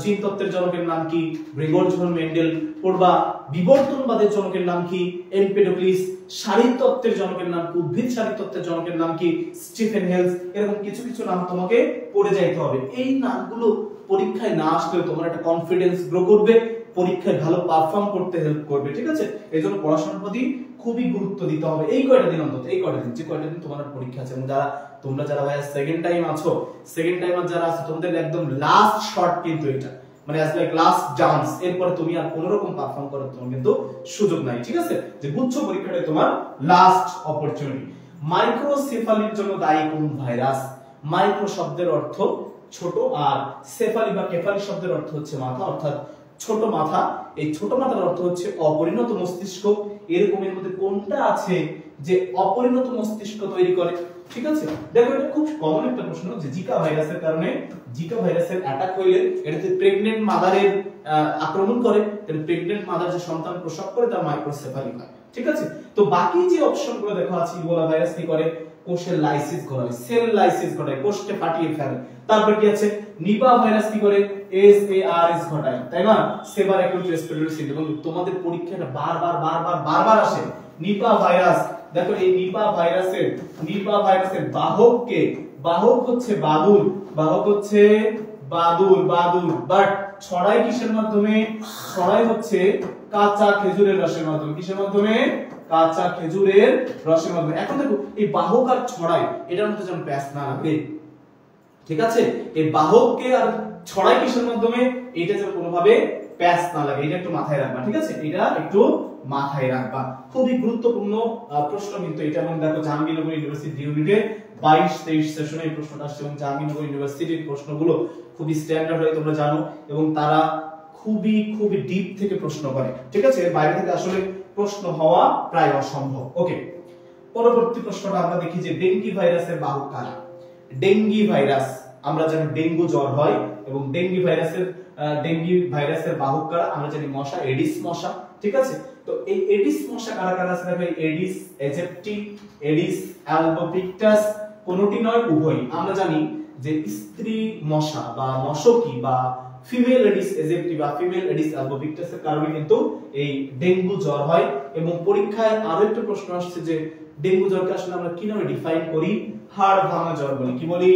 জিন তত্ত্বের জনকের নাম কি? গ্রেগর জন মেন্ডেল পড়বা। বিবর্তনবাদের জনকের নাম কি? এমপেডোক্লিস। শারীরতত্ত্বের জনকের নাম কি? উদ্ভিদ শারীরতত্ত্বের জনকের নাম কি? Stephen Hales. এরকম কিছু কিছু নাম তোমাকে পড়ে যাইতে হবে। এই নামগুলো পরীক্ষায় না আসলেও তোমার একটা কনফিডেন্স গ্রো করবে, পরীক্ষায় ভালো পারফর্ম করতে হেল্প করবে। ঠিক আছে, এইজন্য পড়াশোনার প্রতি খুবই গুরুত্ব দিতে হবে। এই কয়টা দিন অন্তত, এই কয়টা দিন, যে কয়টা দিন তোমার পরীক্ষা আছে, এবং তোমরা যারা ভাই সেকেন্ড টাইম আছো, সেকেন্ড টাইমার যারা আছে, তোমাদের একদম লাস্ট শট কিন্তু এটা, মানে অ্যাজ লাইক লাস্ট চান্স। এরপরে তুমি আর কোনো রকম পারফর্ম করার তোমার কিন্তু সুযোগ নাই। ঠিক আছে, যে গুচ্ছ পরীক্ষাটাই তোমার লাস্ট অপরচুনিটি। মাইক্রোসেফালির জন্য দায়ী কোন ভাইরাস? মাইক্রো শব্দের অর্থ ছোট, আর সেফালি বা কেফালি শব্দের অর্থ হচ্ছে মাথা, অর্থাৎ ছোট মাথা। এই ছোট মাথার অর্থ হচ্ছে অপরিণত মস্তিষ্ক। এরকম এর মধ্যে কোনটা আছে যে অপরিণত মস্তিষ্ক তৈরি করে? ঠিক আছে, দেখো এটা খুব কমন একটা প্রশ্ন, যে জিকা ভাইরাসের কারণে, জিকা ভাইরাসের অ্যাটাক হইলে এটাতে প্রেগন্যান্ট মাদারের আক্রমণ করে, তাহলে প্রেগন্যান্ট মাদার যে সন্তান প্রসব করে তার মাইক্রোসেফালি হয়। ঠিক আছে, তো বাকি যে অপশনগুলো দেখো আছে, ইবোলা ভাইরাস কি করে? কোষের লাইসিস ঘটায়, সেল লাইসিস ঘটায়, কোষকে ফাটিয়ে ফেলে। তারপর কি আছে? নিপা ভাইরাস কি করে? এসএআরএস ঘটায়, তাই না? সেভার অ্যাকিউট রেসপিরেটরি সিন্ড্রোম। তোমাদের পরীক্ষাটা বারবার আসে নিপা ভাইরাস। দেখো এই নিপা ভাইরাসের বাহক কে? বাহক হচ্ছে বাদুড়, বাহক হচ্ছে বাদুড়। বাট ছড়াই কিসের মাধ্যমে? ছড়াই হচ্ছে কাঁচা খেজুরের রসের মাধ্যমে। কিসের মাধ্যমে? কাঁচা খেজুরের রসের মাধ্যমে। এখন দেখো এই বাহক আর ছড়াই, এটার মধ্যে যেন প্যাচ না লাগে। ঠিক আছে, এই বাহককে আর ছড়াই কিসের মাধ্যমে? এটা যেন কোনোভাবে প্যাচ না লাগে, এটা একটু মাথায় রাখবা। ঠিক আছে, এটা একটু মাথায় রাখবা, খুবই গুরুত্বপূর্ণ প্রশ্ন কিন্তু এটা। এবং দেখো জাহাঙ্গীরনগর ইউনিভার্সিটি ইউনিটে 22-23 সেশনে এই প্রশ্নটা আসছে, এবং জাহাঙ্গীরনগর ইউনিভার্সিটির প্রশ্নগুলো খুবই স্ট্যান্ডার্ড হয় তোমরা জানো, এবং তারা খুবই ডিপ থেকে প্রশ্ন করে। ঠিক আছে, এর বাইরে থেকে আসলে প্রশ্ন হওয়া প্রায় অসম্ভব। ওকে, পরবর্তী প্রশ্নটা আমরা দেখি যে ডেঙ্গি ভাইরাসের বাহক কারা? ডেঙ্গি ভাইরাস, আমরা জানি ডেঙ্গু জ্বর হয়, এবং ডেঙ্গি ভাইরাসের বাহক কারা? আমরা জানি মশা, এডিস মশা। ঠিক আছে, তো এই এডিস মশা কারা কারা আছে? দেখো এডিস এজিপ্টি, এডিস অ্যালবোপিক্টাস, কোনটি নয় উভয়ই। আমরা জানি যে স্ত্রী মশা বা মশকি বা ফিমেল এডিস এজিপ্টি বা ফিমেল এডিস অ্যালবোপিক্টাসের কারণে কিন্তু এই ডেঙ্গু জ্বর হয়। এবং পরীক্ষায় আরো একটা প্রশ্ন আসছে যে ডেঙ্গু জ্বরকে আসলে আমরা কি নামে ডিফাইন করি? হাড় ভাঙা জ্বর বলি। কি বলি?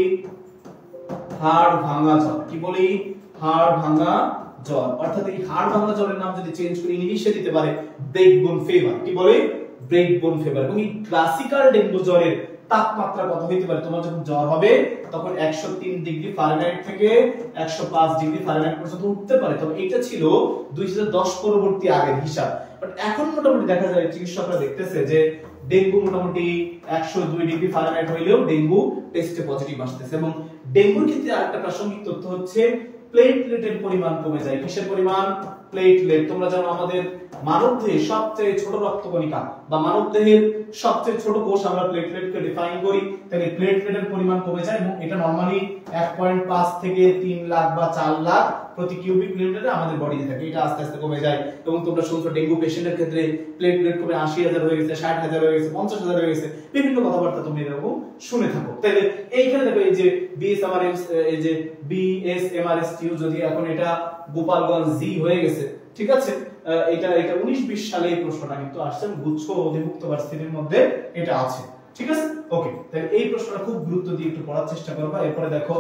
হাড় ভাঙা জ্বর। কি বলি? হাড় ভাঙা জ্বর। অর্থাৎ এই হাড় ভাঙা জ্বরের নাম যদি চেঞ্জ করে ইংলিশে দিতে পারে ব্রেকবোন ফিভার। কি বলে? ব্রেকবোন ফিভার। এবং এই ক্লাসিক্যাল ডেঙ্গু জ্বরের তাপমাত্রা কত হইতে পারে? তোমার যখন জ্বর হবে তখন 103 ডিগ্রি ফারেনহাইট থেকে 105 ডিগ্রি ফারেনহাইট পর্যন্ত উঠতে পারে। তবে এটা ছিল 2010 পরবর্তী আগের হিসাব। বাট এখন মোটামুটি দেখা যায় চিকিৎসকরা দেখতেছে যে ডেঙ্গু মোটামুটি 102 ডিগ্রি ফারেনহাইট হইলেও ডেঙ্গু টেস্টে পজিটিভ আসতেছে। এবং ডেঙ্গুর ক্ষেত্রে আরেকটা প্রাসঙ্গিক তথ্য হচ্ছে প্লেটলেটের পরিমাণ কমে যায়। কিসের পরিমাণ? প্লেটলেট। তোমরা জানো আমাদের মানবদেহের সবচেয়ে ছোট রক্তকণিকা বা মানবদেহের সবচেয়ে ছোট কোষ আমরা প্লেটলেটকে ডিফাইন করি। তাহলে প্লেটলেটের পরিমাণ কমে যায়, এবং এটা নরমালি 1.5 থেকে 3 লাখ বা 4 লাখ প্রতি কিউবিক মিলিমিটারে আমাদের বডিতে থাকে। এটা আস্তে আস্তে কমে যায়। এবং তোমরা শুনছো ডেঙ্গু পেশেন্টের ক্ষেত্রে প্লেটলেট কমে 80,000 হয়ে গেছে, 60,000 হয়ে গেছে, 50,000 হয়ে গেছে, বিভিন্ন কথাবার্তা তুমি এরকম শুনে থাকো। তাহলে এইখানে দেখো এই যে বিএসএমআরএসটিও যদি এখন এটা গোপালগঞ্জ জি হয়ে গেছে। ঠিক আছে, এটা 19-20 সালে এই প্রশ্নটা কিন্তু আসছে, গুচ্ছ অধিভুক্ত ভার্সিটির মধ্যে এটা আছে। ঠিক আছে, ওকে, তাহলে এই প্রশ্নটা খুব গুরুত্ব দিয়ে একটু পড়ার চেষ্টা করবা। এরপরে দেখো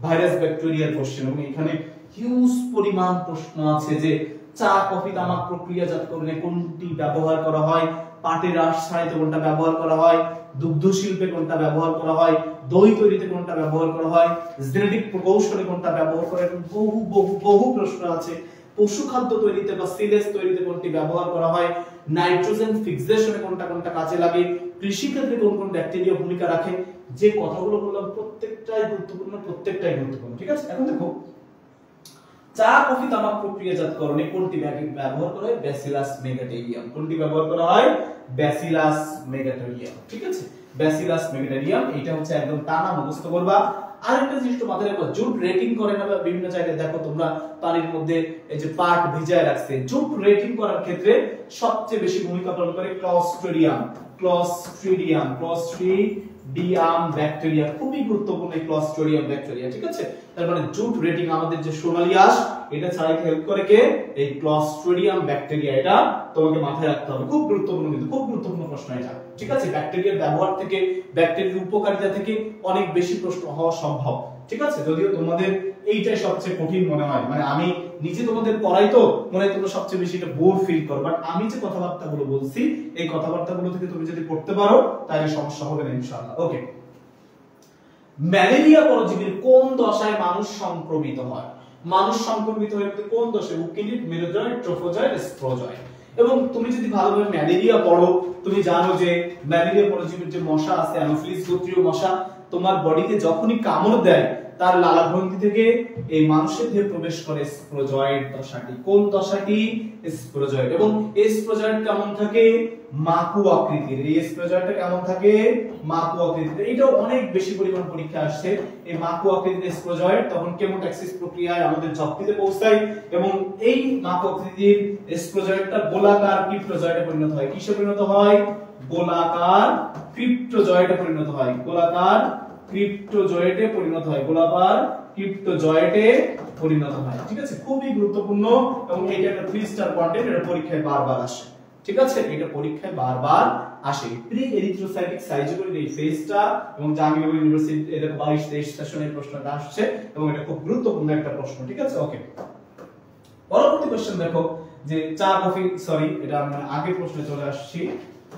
ভাইরাস ব্যাকটেরিয়াল কোশ্চেন, এবং এখানে হিউজ পরিমাণ প্রশ্ন আছে যে চা কফি তামাক প্রক্রিয়াজাতকরণে কোনটি ব্যবহার করা হয়, পাটের রস ছাড়াইতে কোনটা ব্যবহার করা হয়, দুগ্ধ শিল্পে কোনটা ব্যবহার করা হয়, দই তৈরিতে কোনটা ব্যবহার করা হয়, জেনেটিক প্রকৌশলে কোনটা ব্যবহার করা হয়, বহু বহু বহু প্রশ্ন আছে। পশু খাদ্য তৈরিতে বা সিলেজ তৈরিতে কোনটি ব্যবহার করা হয়, নাইট্রোজেন ফিক্সেশনে কোনটা কোনটা কাজে লাগে, কৃষি ক্ষেত্রে কোন কোন ব্যাকটেরিয়া ভূমিকা রাখে। যে কথাগুলো বললাম প্রত্যেকটাই গুরুত্বপূর্ণ, প্রত্যেকটাই গুরুত্বপূর্ণ। ঠিক আছে, এখন দেখো চা কফি তামাক প্রক্রিয়াজাতকরণে কোনটি ব্যবহার করা হয়, ব্যাসিলাস মেগাটেরিয়াম। কোনটি ব্যবহার করা হয়, ব্যাসিলাস মেগাটেরিয়াম। ঠিক আছে, ব্যাসিলাস মেগাটেরিয়াম, এটা হচ্ছে একদম টানা মুখস্থ করবা। আরেকটা জিনিস তো মাথায় রাখবা, জুট রেটিং করে না বিভিন্ন জায়গায় দেখো তোমরা পানির মধ্যে এই যে পাট ভিজায় রাখছে, জুট রেটিং করার ক্ষেত্রে সবচেয়ে বেশি ভূমিকা পালন করে ক্লস্ট্রিডিয়াম। ক্লস্ট্রিডিয়াম ব্যাকটেরিয়া, খুবই গুরুত্বপূর্ণ এই ক্লস্ট্রিডিয়াম ব্যাকটেরিয়া। ঠিক আছে, তার মানে জুট রেটিং আমাদের যে সোনালী আঁশ, এটা ছাড়াই হেল্প করে কে, এই ক্লস্ট্রিডিয়াম ব্যাকটেরিয়া। এটা তোমাকে মাথায় রাখতে হবে, খুব গুরুত্বপূর্ণ, কিন্তু খুব গুরুত্বপূর্ণ প্রশ্ন এটা। ঠিক আছে, ব্যাকটেরিয়ার ব্যবহার থেকে, ব্যাকটেরিয়ার উপকারিতা থেকে অনেক বেশি প্রশ্ন হওয়া সম্ভব। ঠিক আছে, যদিও তোমাদের এইটাই সবচেয়ে কঠিন মনে হয়, মানে আমি নিজে তোমাদের পড়াই তো মনে হয় তোমরা সবচেয়ে বেশি এটা বোর ফিল করো, বাট আমি যে কথাবার্তাগুলো বলছি এই কথাবার্তাগুলো থেকে তুমি যদি পড়তে পারো তাহলে সমস্যা হবে না ইনশাআল্লাহ। ওকে, ম্যালেরিয়া পরজীবীর কোন দশায় মানুষ সংক্রমিত হয়? মানুষ সংক্রমিত হয় কোন দশায়? উকিলিড, মেরোজয়েড, ট্রোফোজয়েড, স্পোরজয়েড। এবং তুমি যদি ভালোভাবে ম্যালেরিয়া পড়ো, তুমি জানো যে ম্যালেরিয়া পরজীবীর যে মশা আছে, অ্যানোফিলিস গোত্রীয় মশা, তোমার বডিতে যখনই কামড় দেয় তার লালাগ্রন্থি থেকে এই মানুষের দেহে প্রবেশ করে স্পোরজয়েড দশাটি। কোন দশাটি? স্পোরজয়েড। এবং এই স্পোরজয়েড কেমন থাকে? মাকু আকৃতির। এই স্পোরজয়েডটা কেমন থাকে? মাকু আকৃতির। এটা অনেক বেশি পরিমাণ পরীক্ষা আসছে। এই মাকু আকৃতির স্পোরজয়েড তখন কেমোট্যাক্সিস প্রক্রিয়ায় আমাদের যকৃতে পৌঁছায় এবং এই মাকু আকৃতির স্পোরজয়েডটা গোলাকার ক্রিপ্টোজয়েডে পরিণত হয়। কিসে পরিণত হয়? গোলাকার ক্রিপ্টোজয়েডে পরিণত হয়। গোলাকার ক্রিপ্টোজয়েডে পরিণত হয়। গোলাকার ক্রিপ্টোজয়েডে পরিণত হয়। ঠিক আছে, খুবই গুরুত্বপূর্ণ এবং এটা একটা 3 স্টার কন্টেন্ট, এটা পরীক্ষায় বারবার আসে। ঠিক আছে, এটা পরীক্ষায় বারবার আসে। প্রি এরিথ্রোসাইটিক সাইটোজেনের এই ফেজটা এবং জাহাঙ্গীরনগর ইউনিভার্সিটি এটা 22-23 সেশনের প্রশ্নটা আসছে এবং এটা খুব গুরুত্বপূর্ণ একটা প্রশ্ন। ঠিক আছে, ওকে, পরবর্তী কোশ্চেন দেখো যে চা কফি, সরি এটা আমরা আগের প্রশ্নে চলে আসছি,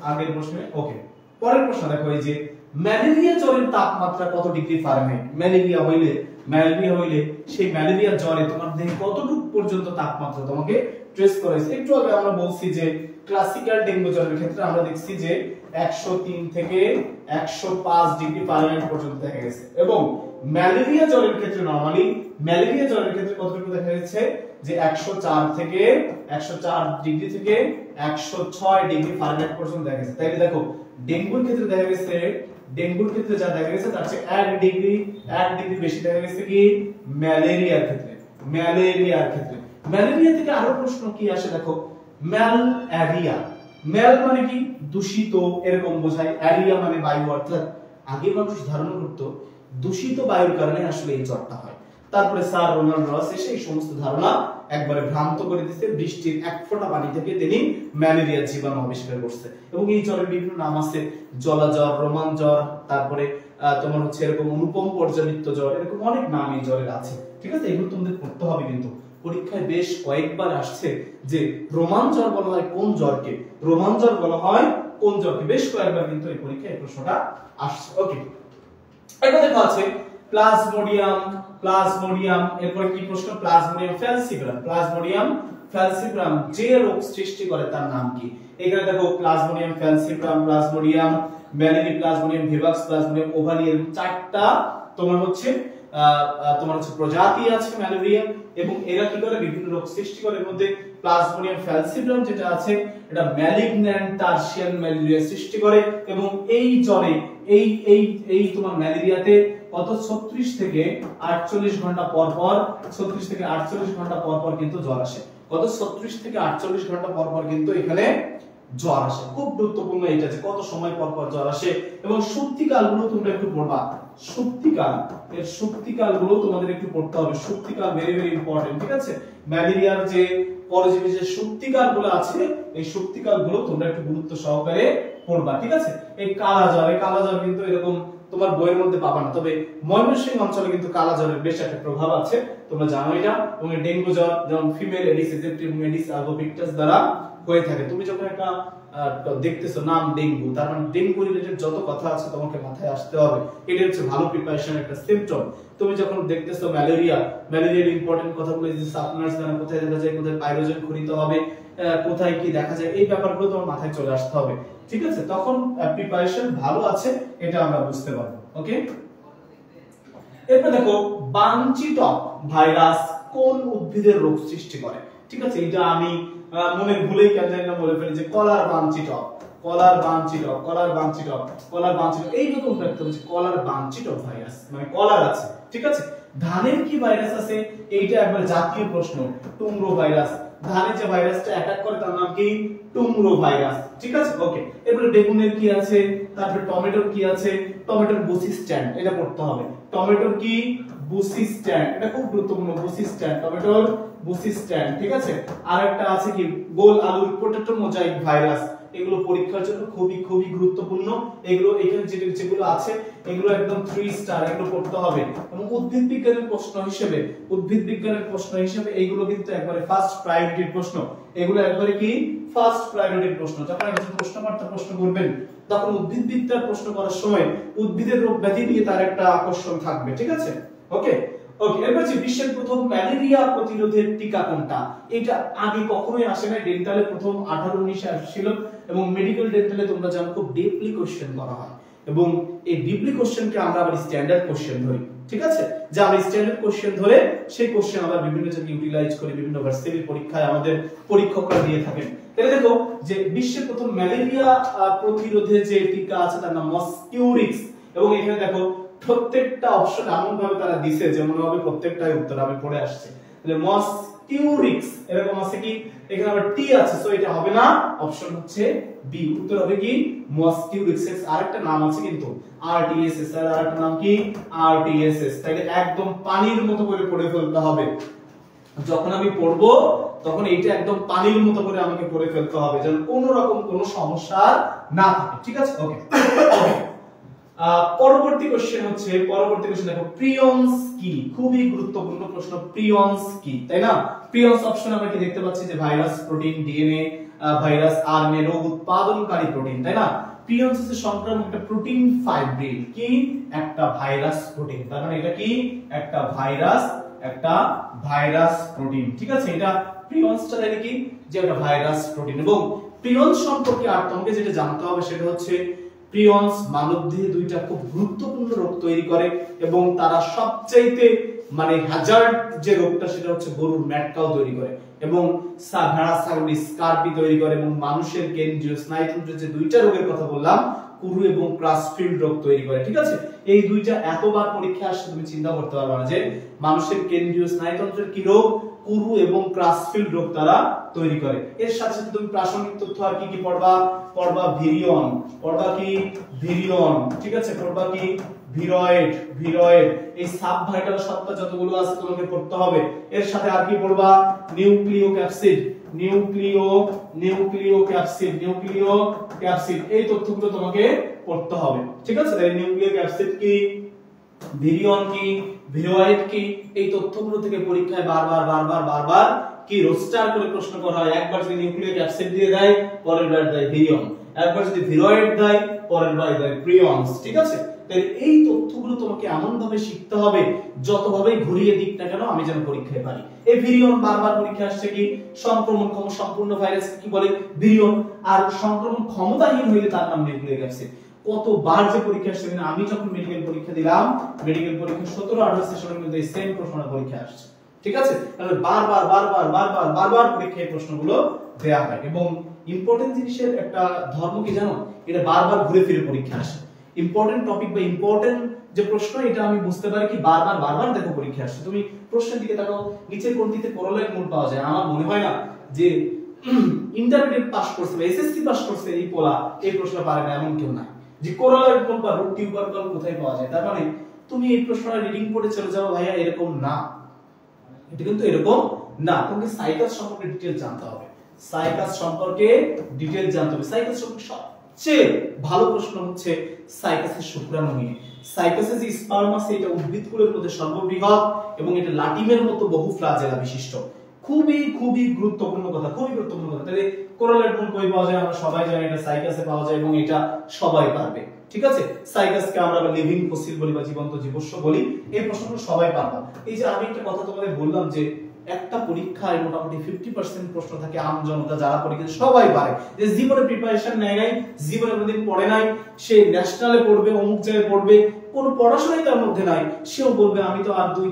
আগের প্রশ্নে। ওকে, পরের প্রশ্ন দেখো, এই যে ম্যালেরিয়া জ্বরের তাপমাত্রা কত ডিগ্রি ফারেনহাইট? ম্যালেরিয়া হইলে সেই ম্যালেরিয়া জ্বরে তোমার দেহে কতটুকু পর্যন্ত তাপমাত্রা তোমাকে ট্রেস করেছে? একটু আগে আমরা বলছি যে ক্লাসিক্যাল ডেঙ্গু জ্বরের ক্ষেত্রে আমরা দেখছি যে 103 থেকে 105 ডিগ্রি ফারেনহাইট পর্যন্ত দেখা গেছে এবং ম্যালেরিয়া জ্বরের ক্ষেত্রে নরমালি ম্যালেরিয়া জ্বরের ক্ষেত্রে কতটুকু দেখা গেছে? যে 104 ডিগ্রি থেকে 106 ডিগ্রি ফারেনহাইট পর্যন্ত দেখা গেছে। তাইলে দেখো ডেঙ্গুর ক্ষেত্রে দেখা গেছে, ডেঙ্গুর ক্ষেত্রে যা দেখা গেছে তার চেয়ে 1 ডিগ্রি বেশি দেখা গেছে কি ম্যালেরিয়ার ক্ষেত্রে। ম্যালেরিয়া থেকে আরো প্রশ্ন কি আসে দেখো, ম্যালএরিয়া। ম্যাল মানে কি? দূষিত, এরকম বোঝায়। এরিয়া মানে বায়ু, অর্থাৎ আগে মানুষ ধারণা করত দূষিত বায়ুর কারণে আসলে এই জ্বরটা হয়। তারপরে স্যার রোনাল্ড রস এসে এই সমস্ত ধারণা একবারে ভ্রান্ত করে দিতে, বৃষ্টির এক ফোঁটা পানি থেকে তিনি ম্যালেরিয়ার জীবাণু আবিষ্কার করছে। এবং এই জ্বরের বিভিন্ন নাম আছে, জলা জ্বর, রোমান জ্বর, তারপরে তোমার হচ্ছে এরকম অনুপম পর্যাবৃত্ত জ্বর, এরকম অনেক নাম এই জ্বরের আছে। ঠিক আছে, এগুলো তোমাদের পড়তে হবে, কিন্তু পরীক্ষায় বেশ কয়েকবার আসছে যে রোমান জ্বর বলা হয় কোন জ্বরকে, রোমান জ্বর বলা হয় কোন জ্বরকে, বেশ কয়েকবার কিন্তু এই পরীক্ষায় এই প্রশ্নটা আসছে। ওকে, এটা দেখো আছে প্লাজমোডিয়াম, এরপরে কি প্রশ্ন? প্লাজমোডিয়াম ফ্যালসিফ্রাম যে রোগ সৃষ্টি করে তার নাম কি? এখানে দেখো Plasmodium falciparum, Plasmodium malariae, Plasmodium vivax, Plasmodium ovale, এর চারটা তোমার হচ্ছে প্রজাতি আছে ম্যালেরিয়া এবং এরা কি করে? বিভিন্ন রোগ সৃষ্টি করে। এর মধ্যে প্লাজমোডিয়াম ফ্যালসিফ্রাম যেটা আছে এটা ম্যালিগন্যান্ট টার্সিয়ান ম্যালেরিয়া সৃষ্টি করে এবং এই জ্বরে এই তোমার ম্যালেরিয়াতে কত 36 থেকে 48 ঘন্টা পর পর কিন্তু জ্বর আসে। কত 36 থেকে 48 ঘন্টা পর পর কিন্তু এখানে জ্বর আসে। খুব গুরুত্বপূর্ণ এটা যে কত সময় পর পর জ্বর আসে এবং সুপ্তিকালগুলো তোমরা একটু পড়বা। সুপ্তিকালগুলো তোমাদের একটু পড়তে হবে। সুপ্তিকাল ভেরি ভেরি ইম্পর্টেন্ট। ঠিক আছে, ম্যালেরিয়ার যে পরজীবী যে সুপ্তিকালগুলো আছে এই সুপ্তিকালগুলো তোমরা একটু গুরুত্ব সহকারে পড়বা। ঠিক আছে, এই কালা জ্বর কিন্তু এরকম তোমার বইয়ের মধ্যে পাবা না, তবে ময়মনসিংহ অঞ্চলে কিন্তু কালা জ্বরের বেশ একটা প্রভাব আছে, তোমরা জানো এটা। এবং ডেঙ্গু জ্বর যেমন ফিমেল এডিস ইজিপ্টি এবং এডিস আলবোপিক্টাস দ্বারা হয়ে থাকে। তুমি যখন একটা দেখতেছো নাম ডেঙ্গু, তার মানে ডেঙ্গু রিলেটেড যত কথা আছে তোমাকে মাথায় আসতে হবে, এটা হচ্ছে ভালো প্রিপারেশন একটা সিম্পটম। তুমি যখন দেখতেছো ম্যালেরিয়া, ম্যালেরিয়ার ইম্পর্টেন্ট কথাগুলো যে সাপনার্স দ্বারা কোথায় দেখা যায়, কোথায় পাইরোজেন খনিত হবে, কোথায় কি দেখা যায়, এই ব্যাপারগুলো তোমার মাথায় চলে আসতে হবে, ঠিক আছে? তখন প্রিপারেশন ভালো আছে এটা আমরা বুঝতে পারবো। ওকে, এরপর দেখো বাঞ্চিত ভাইরাস কোন উদ্ভিদের রোগ সৃষ্টি করে? ঠিক আছে, এটা আমি মনের ভুলেই কেন জানি না বলে ফেলি যে কলার বাঞ্চিত, কলার বাঞ্চিত, কলার বাঞ্চিত, কলার বাঞ্চিত, এইরকম থাকতে হচ্ছে কলার বাঞ্চিত ভাইরাস, মানে কলার আছে, ঠিক আছে? ধানের কি ভাইরাস আছে? এইটা একবার জাতীয় প্রশ্ন, টুমরো ভাইরাস। ধানে যে ভাইরাসটা অ্যাটাক করে তার নাম কি? টুমরো ভাইরাস, ঠিক আছে? ওকে, এরপরে বেগুনের কি আছে, তারপরে টমেটোর কি আছে? টমেটোর বুসি স্ট্যান্ড, এটা পড়তে হবে। টমেটোর কি? বুসি স্ট্যান্ড, এটা খুব গুরুত্বপূর্ণ, বুসি স্ট্যান্ড, টমেটোর বুসি স্ট্যান্ড, ঠিক আছে? আর একটা আছে কি গোল আলুর পটেটো মোজাইক ভাইরাস, এগুলো পরীক্ষার জন্য খুবই খুবই গুরুত্বপূর্ণ। এগুলো এখানে যেগুলো আছে এগুলো একদম 3 স্টার, এগুলো পড়তে হবে। এবং উদ্ভিদ বিজ্ঞানের প্রশ্ন হিসেবে, উদ্ভিদ বিজ্ঞানের প্রশ্ন হিসেবে এইগুলো কিন্তু একবারে ফার্স্ট প্রায়োরিটির প্রশ্ন, এগুলো একবারে কি ফার্স্ট প্রায়োরিটির প্রশ্ন। যখন একজন প্রশ্নকর্তা প্রশ্ন করবেন তখন উদ্ভিদ বিদ্যার প্রশ্ন করার সময় উদ্ভিদের রোগ ব্যাধি নিয়ে তার একটা আকর্ষণ থাকবে, ঠিক আছে? ওকে ওকে, এরপর হচ্ছে বিশ্বের প্রথম ম্যালেরিয়া প্রতিরোধের টিকা কোনটা? এটা আগে কখনোই আসে না, ডেন্টালে প্রথম 18-19 আসছিল, এবং মেডিকেল ডেন্টালে তোমরা জানো খুব ডিপলি কোশ্চেন করা হয়, এবং এই ডিপলি কোশ্চেনকে আমরা আবার স্ট্যান্ডার্ড কোশ্চেন ধরি, ঠিক আছে? যে আমরা স্ট্যান্ডার্ড কোশ্চেন ধরে সেই কোশ্চেন আমরা বিভিন্ন জায়গায় ইউটিলাইজ করি, বিভিন্ন ভার্সিটির পরীক্ষায় আমাদের পরীক্ষকরা দিয়ে থাকেন। তাহলে দেখো যে বিশ্বের প্রথম ম্যালেরিয়া প্রতিরোধের যে টিকা আছে তার নাম মসকিউরিক্স, এবং এখানে দেখো প্রত্যেকটা অপশন এমন ভাবে তারা দিছে যে মনে হবে প্রত্যেকটাই উত্তর আমি পড়ে আসছে। তাহলে মসকিউরিক্স এরকম আছে কি, এখানে আবার টি আছে, সো এটা হবে না, অপশন হচ্ছে বি, উত্তর হবে কি মসকিউরিক্স। আরেকটা নাম আছে কিন্তু আরটিএসএস, আর আরেকটা নাম কি আরটিএসএস। তাহলে একদম পানির মতো করে পড়ে ফেলতে হবে, যখন আমি পড়বো তখন এইটা একদম পানির মতো করে আমাকে পড়ে ফেলতে হবে যেন কোনো রকম কোনো সমস্যা না থাকে, ঠিক আছে? ওকে, পরবর্তী কোশ্চেন হচ্ছে, পরবর্তী কোশ্চেন দেখো প্রিয়ন্স কি? খুবই গুরুত্বপূর্ণ প্রশ্ন, প্রিয়ন্স কি, তাই না? প্রিয়ন্স অপশন আমরা কি দেখতে পাচ্ছি যে virus, protein, DNA, virus, RNA, রোগ উৎপাদনকারী প্রোটিন, তাই না? প্রিয়ন্স হচ্ছে সংক্রামক একটা প্রোটিন ফাইব্রিল, কি একটা ভাইরাস প্রোটিন, তার মানে এটা কি একটা ভাইরাস, একটা ভাইরাস প্রোটিন, ঠিক আছে? এটা প্রিয়ন্সটা জানি কি যে একটা ভাইরাস প্রোটিন। এবং প্রিয়ন্স সম্পর্কে আর তোমাকে যেটা জানতে হবে সেটা হচ্ছে প্রিয়ন্স মানবদেহে দুইটা খুব গুরুত্বপূর্ণ রোগ তৈরি করে, এবং তারা সবচাইতে মানে হ্যাজার্ড যে রোগটা সেটা হচ্ছে গরুর ম্যাটকাও তৈরি করে, এবং ভেড়া ছাগলের স্কারপি তৈরি করে, এবং মানুষের কেন্দ্রীয় স্নায়ুতন্ত্রের যে দুইটা রোগের কথা বললাম কুরু এবং ক্রাসফিল্ড রোগ তৈরি করে, ঠিক আছে? এই দুইটা এতবার পরীক্ষা আসছে তুমি চিন্তা করতে পারবে না যে মানুষের কেন্দ্রীয় স্নায়ুতন্ত্রের কি রোগ, কুরু এবং ক্রাসফিল্ড রোগ তারা তৈরি করে। এর সাথে সাথে তুমি প্রাসঙ্গিক তথ্য আর কি কি পড়বা? পড়বা ভিরিয়ন, পড়বা কি ভিরিয়ন, ঠিক আছে? পড়বা কি ভিরয়েড, ভিরয়েড, এই সাব ভাইটাল সত্তা যতগুলো আছে তোমাকে পড়তে হবে। এর সাথে আর কি পড়বা? নিউক্লিও ক্যাপসিড, নিউক্লিও ক্যাপসিড, এই তথ্যগুলো তোমাকে পড়তে হবে, ঠিক আছে? তাহলে নিউক্লিও ক্যাপসিড কি, ভিরিয়ন কি, ভিরয়েড কি, এই তথ্যগুলো থেকে পরীক্ষায় বারবার কি রোস্টার করে প্রশ্ন করা হয়। একবার যদি নিউক্লিও ক্যাপসিড দিয়ে দেয় পরের বার দেয় ভিরিয়ন, একবার যদি ভিরয়েড দেয় পরের বার দেয় প্রিয়ন্স, ঠিক আছে? তাহলে এই তথ্যগুলো তোমাকে এমন ভাবে শিখতে হবে যতভাবেই ঘুরিয়ে দিক না কেন আমি যেন পরীক্ষায় পারি। এই ভিরিয়ন বারবার পরীক্ষা আসছে কি সংক্রমণ ক্ষম সম্পূর্ণ ভাইরাস কি বলে ভিরিয়ন, আর সংক্রমণ ক্ষমতাহীন হইলে তার নাম নিউক্লিক অ্যাসিড। কতবার যে পরীক্ষা আসছে, কিনা আমি যখন মেডিকেল পরীক্ষা দিলাম, মেডিকেল পরীক্ষা 17-18 সেশনের মধ্যে সেম প্রশ্নটা পরীক্ষা আসছে, ঠিক আছে? তাহলে বারবার পরীক্ষায় প্রশ্নগুলো দেয়া হয়, এবং ইম্পর্টেন্ট জিনিসের একটা ধর্ম কি জানো, এটা বারবার ঘুরে ফিরে পরীক্ষা আসে। ইম্পর্টেন্ট টপিক বা ইম্পর্টেন্ট যে প্রশ্ন এটা আমি বুঝতে পারি কি বারবার দেখো পরীক্ষা আসছে। তুমি প্রশ্নের দিকে তাকাও, নিচের কোনটিতে কোরোলাইন মূল পাওয়া যায়? আমার মনে হয় না যে ইন্টারমিডিয়েট পাস করছে বা এসএসসি পাস করছে এই পোলা এই প্রশ্ন পারে না, এমন কেউ নাই। যে কোরোলাইন মূল বা রুট টিউবারকল কোথায় পাওয়া যায়, তার মানে তুমি এই প্রশ্নটা রিডিং পড়ে চলে যাও ভাইয়া, এরকম না, এটা কিন্তু এরকম না। তোমাকে সাইকাস সম্পর্কে ডিটেইলস জানতে হবে, সাইকাস সম্পর্কে ডিটেইলস জানতে হবে। সাইকাস সম্পর্কে সবচেয়ে ভালো প্রশ্ন হচ্ছে সাইকাসের শুক্রাণু নিয়ে। সাইকাসের যে স্পার্মাস এটা উদ্ভিদকুলের মধ্যে সর্ববৃহৎ, এবং এটা লাটিমের মতো বহু ফ্লাজেলা বিশিষ্ট। খুবই খুবই গুরুত্বপূর্ণ কথা, খুবই গুরুত্বপূর্ণ কথা। তাহলে কোরালের মূল কই পাওয়া যায়? আমরা সবাই জানি এটা সাইকাসে পাওয়া যায় এবং এটা সবাই পারবে, ঠিক আছে। সাইকাসকে আমরা লিভিং ফসিল বলি বা জীবন্ত জীবস্ব বলি। এই প্রশ্নগুলো সবাই পারবে। এই যে আমি একটা কথা তোমাদের বললাম যে একটা পরীক্ষায় মোটামুটি 50% প্রশ্ন থাকে আম জনতা যারা পরীক্ষা সবাই পারে, যে জীবনে প্রিপারেশন নেয় নাই, জীবনে কোনোদিন পড়ে নাই, সে ন্যাশনালে পড়বে, অমুক জায়গায় পড়বে, কোন পড়াশোনাই তার মধ্যে নাই, সেও বলবে আমি তো আর দুই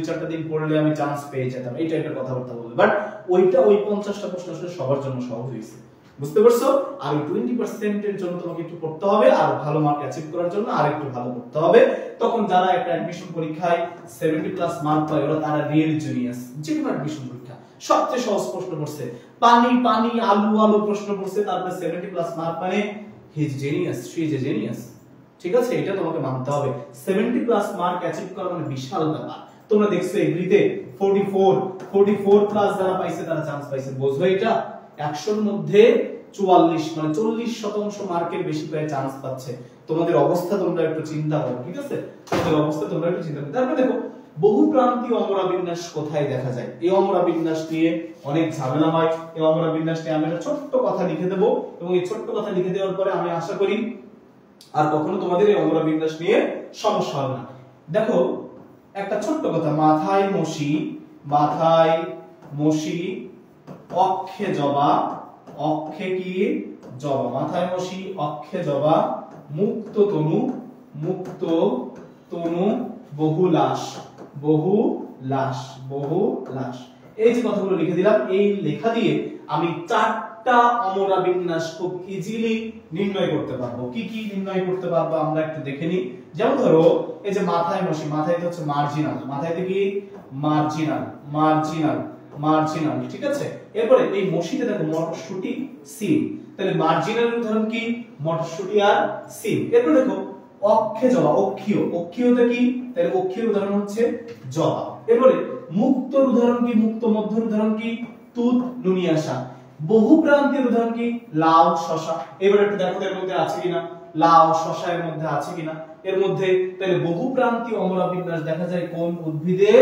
চারটা দিন পড়লে আমি চান্স পেয়ে যেতাম, এই টাইপের কথাবার্তা বলবে। বাট ওইটা ওই 50টা প্রশ্ন আসলে সবার জন্য সহজ হয়েছে, বুঝতে পারছো? আর ওই 20% এর জন্য তোমাকে একটু পড়তে হবে, আর ভালো মার্ক অ্যাচিভ করার জন্য আর একটু ভালো পড়তে হবে। তখন যারা একটা অ্যাডমিশন পরীক্ষায় 70+ মার্ক পায় ওরা তারা রিয়েল জিনিয়াস। যে কোনো অ্যাডমিশন পরীক্ষা সবচেয়ে সহজ প্রশ্ন পড়ছে, পানি পানি আলু আলু প্রশ্ন পড়ছে, তারপরে 70+ মার্ক, মানে he is genius, she is a genius, ঠিক আছে? এটা তোমাকে মানতে হবে। 70+ মার্ক অ্যাচিভ করা মানে বিশাল ব্যাপার। তোমরা দেখছো এগ্রিতে 44+ যারা পাইছে তারা চান্স পাইছে, বুঝছো এটা? 100 এর মধ্যে 44 মানে 40% মার্কের বেশি পেয়ে চান্স পাচ্ছে। তোমাদের অবস্থা তোমরা একটু চিন্তা করো, ঠিক আছে? তোমাদের অবস্থা তোমরা একটু চিন্তা করো। তারপরে দেখো বহুপ্রান্তীয় অমরা বিন্যাস কোথায় দেখা যায়? এই অমরা বিন্যাস নিয়ে অনেক ঝামেলা হয়। এই অমরা বিন্যাস নিয়ে আমি একটা ছোট্ট কথা লিখে দেব এবং এই ছোট্ট কথা লিখে দেওয়ার পরে আমি আশা করি আর কখনো তোমাদের এই অমরা বিন্যাস নিয়ে সমস্যা হবে না। দেখো একটা ছোট্ট কথা, মাথায় মশি অক্ষে জবা, অক্ষে কি জবা, মাথায় মশি অক্ষে জবা, মুক্ত তনু বহু লাশ। এই যে কথাগুলো লিখে দিলাম, এই লেখা দিয়ে আমি 4টা অমরা বিন্যাস খুব ইজিলি নির্ণয় করতে পারবো। কি কি নির্ণয় করতে পারবো আমরা একটু দেখে নিই। যেমন ধরো এই যে মাথায় মশি, মাথায় হচ্ছে মার্জিনাল, মাথায় কি মার্জিনাল, ঠিক আছে? এরপরে এই মশিতে দেখো মটরশুটি সিম, তাহলে মার্জিনাল উদাহরণ কি? মটরশুটি আর সিম। এরপর দেখো অক্ষে জবা, অক্ষীয়তে কি? তাহলে অক্ষীয় উদাহরণ হচ্ছে জবা। এরপরে মুক্তর উদাহরণ কি? মুক্ত মধ্যর উদাহরণ কি? তুত নুনিয়াশা। বহুপ্রান্তের উদাহরণ কি? লাউ শশা। এবার একটু দেখো এর মধ্যে আছে কিনা, লাউ শশা এর মধ্যে আছে কিনা। এর মধ্যে তাহলে বহুপ্রান্তীয় অমরা বিন্যাস দেখা যায় কোন উদ্ভিদে?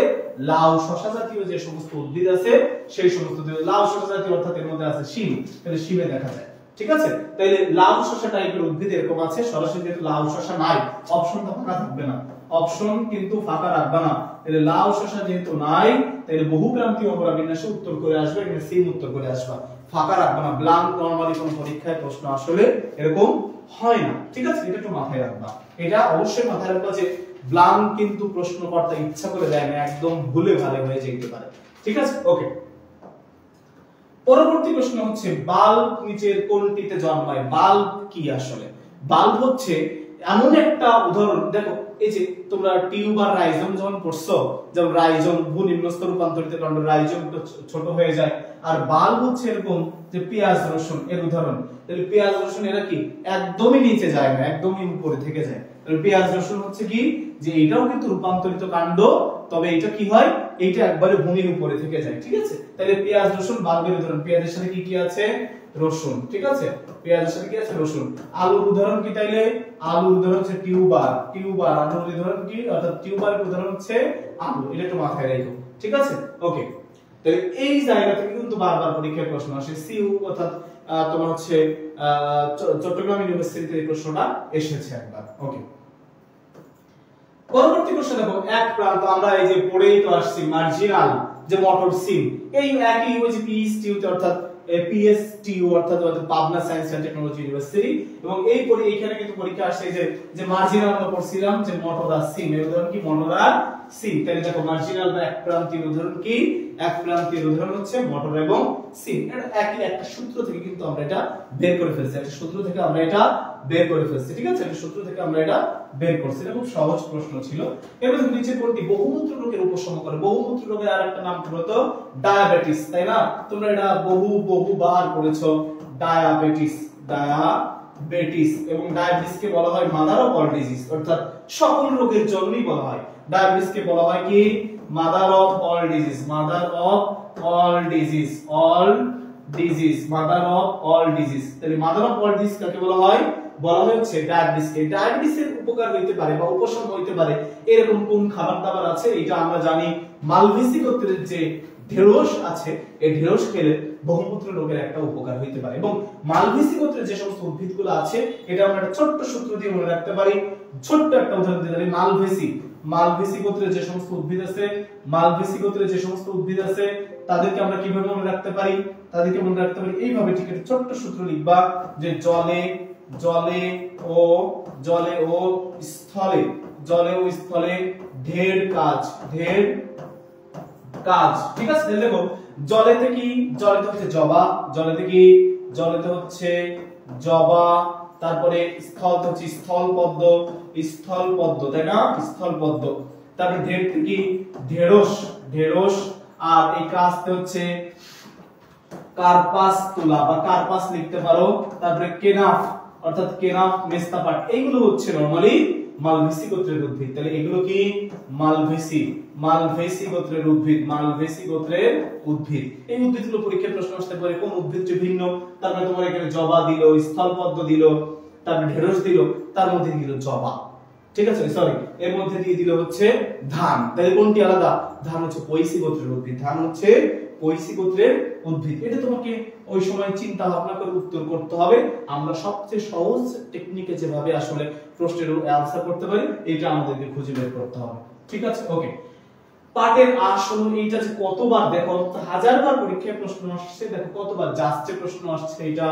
লাউ শশা জাতীয় যে সমস্ত উদ্ভিদ আছে সেই সমস্ত, লাউ শশা জাতীয় অর্থাৎ এর মধ্যে আছে শিম, তাহলে শিমে দেখা যায়, ঠিক আছে? তাহলে লাউ শশা টাইপের উদ্ভিদ এরকম আছে। সরাসরি যেহেতু লাউ শশা নাই, অপশনটা ফাঁকা থাকবে না, অপশন কিন্তু ফাঁকা রাখবে না। তাহলে লাউ শশা যেহেতু নাই, তাহলে বহুপ্রান্তীয় অমরা বিন্যাসে উত্তর করে আসবে, এখানে সিম উত্তর করে আসবে, ফাঁকা রাখবে না। ব্ল্যাঙ্ক নরমালি কোন পরীক্ষায় প্রশ্ন আসলে এরকম হয় না, ঠিক আছে? এটা একটু মাথায় রাখবা, এটা অবশ্যই মাথায় রাখবা যে ব্ল্যাঙ্ক কিন্তু প্রশ্নকর্তা ইচ্ছা করে দেয় না, একদম ভুলে ভালে হয়ে যেতে পারে, ঠিক আছে? ওকে, পরবর্তী প্রশ্ন হচ্ছে বাল্ব নিচের কোনটিতে জন্মায়? বাল্ব কি আসলে? বাল্ব হচ্ছে এমন একটা উদাহরণ, দেখো এই যে তোমরা টিউব আর রাইজোম যখন পড়ছো, যেমন রাইজোম ভূনিম্নস্থ রূপান্তরিত কাণ্ড, রাইজোম ছোট হয়ে যায়, আর বাল্ব হচ্ছে এরকম যে পেঁয়াজ রসুন এর উদাহরণ। তাহলে পেঁয়াজ রসুন এরা কি একদমই নিচে যায় না, একদমই উপরে থেকে যায়। তাহলে পেঁয়াজ রসুন হচ্ছে কি যে এটাও কিন্তু রূপান্তরিত কাণ্ড, তবে এটা কি হয়, এইটা একবারে ভূমির উপরে থেকে যায়, ঠিক আছে? তাহলে পেঁয়াজ রসুন বাল্বের উদাহরণ। পেঁয়াজের সাথে কি কি আছে? রসুন, ঠিক আছে? পেঁয়াজের সাথে কি আছে? রসুন। আলুর উদাহরণ কি? তাইলে আলুর উদাহরণ হচ্ছে টিউবার, আলুর উদাহরণ কি? অর্থাৎ টিউবারের উদাহরণ হচ্ছে আলু। এটা একটু মাথায় রাখো, ঠিক আছে? ওকে, তাহলে এই জায়গা থেকে কিন্তু বারবার পরীক্ষায় প্রশ্ন আসে। সিইউ অর্থাৎ তোমার হচ্ছে চট্টগ্রাম ইউনিভার্সিটিতে এই প্রশ্নটা এসেছে একবার। ওকে, পরবর্তী প্রশ্ন দেখো, এক প্রান্ত, আমরা এই যে পড়েই তো আসছি মার্জিনাল যে মটর সিম, এই একই ওই যে পিএসটিইউ অর্থাৎ পিএসটিইউ অর্থাৎ Pabna science and technology university, এবং এই এইখানে কিন্তু পরীক্ষা আসছে যে মার্জিনাল আমরা পড়ছিলাম যে মটর আর সিম, এর উদাহরণ কি? মটর আর সিম। তাহলে দেখো মার্জিনাল বা এক প্রান্তীয় উদাহরণ কি? এক প্রান্তীয় উদাহরণ হচ্ছে মটর এবং সিম। এটা একই একটা সূত্র থেকে কিন্তু আমরা এটা বের করে ফেলছি, একটা সূত্র থেকে আমরা এটা বের করে ফেলছি, ঠিক আছে? একটা সূত্র থেকে আমরা এটা বের করছি, এটা খুব সহজ প্রশ্ন ছিল। এবার নিচে কোনটি বহুমূত্র রোগের উপশম করে? বহুমূত্র রোগের আরেকটা নাম হলো ডায়াবেটিস, তাই না? তোমরা এটা বহুবার পড়েছো, ডায়াবেটিস। এবং ডায়াবেটিসকে বলা হয় মাদার অফ অল ডিজিজ, অর্থাৎ সকল রোগের জন্যই বলা হয়। ডায়াবেটিসকে বলা হয় কি? Mother of all disease, mother of all disease, mother of all disease. তাহলে মাদার অফ অল ডিজিজ কাকে বলা হয়? বলা হচ্ছে ডায়াবেটিসকে। ডায়াবেটিসের উপকার হইতে পারে বা উপশম হইতে পারে এরকম কোন খাবার দাবার আছে? এটা আমরা জানি মালভেসি গোত্রের যে ঢেঁড়স আছে, এই ঢেঁড়স খেলে বহুমূত্র রোগের একটা উপকার হইতে পারে। এবং মালভেসি গোত্রের যে সমস্ত উদ্ভিদগুলো আছে এটা আমরা একটা ছোট্ট সূত্র দিয়ে মনে রাখতে পারি। ছোট্ট একটা উদাহরণ দিতে পারি, মালভেসি গোত্রের যে সমস্ত উদ্ভিদ আছে, মালভেসি গোত্রের যে সমস্ত উদ্ভিদ আছে তাদেরকে আমরা কিভাবে মনে রাখতে পারি, তাদেরকে মনে রাখতে পারি এইভাবে। ঠিক আছে, ছোট্ট সূত্র লিখবা যে জলে ও স্থলে ঢের কাজ। ঠিক আছে, দেখো জলেতে হচ্ছে জবা, তারপরে স্থলতে হচ্ছে স্থলপদ্ম, তাই না, স্থলপদ্ম। তারপরে ঢেরতে কি ঢেঁড়স, আর এই কাজতে হচ্ছে কার্পাস তুলা বা কার্পাস লিখতে পারো। তারপরে কেনাফ অর্থাৎ কেনাফ মেস্তাপাট, এইগুলো হচ্ছে নরমালি মালভেসি গোত্রের উদ্ভিদ। তাহলে এগুলো কি মালভেসি গোত্রের উদ্ভিদ। এই উদ্ভিদগুলো পরীক্ষায় প্রশ্ন আসতে পারে কোন উদ্ভিদটি ভিন্ন। তারপরে তোমার এখানে জবা দিল, স্থলপদ্ম দিল, তারপরে ঢেঁড়স দিল, তার মধ্যে দিল জবা। ঠিক আছে, সরি, এর মধ্যে দিয়ে দিল হচ্ছে ধান। তাহলে কোনটি আলাদা? ধান হচ্ছে পয়সী গোত্রের উদ্ভিদ। এটা তোমাকে ওই সময় চিন্তা ভাবনা করে উত্তর করতে হবে। আমরা সবচেয়ে সহজ টেকনিকে যেভাবে আসলে প্রশ্নের অ্যানসার করতে পারি এটা আমাদেরকে খুঁজে বের করতে হবে। ঠিক আছে, ওকে। পাটের আসল এইটা যে কতবার, দেখো হাজারবার পরীক্ষায় প্রশ্ন আসছে, দেখো কতবার যাচ্ছে প্রশ্ন আসছে, এটা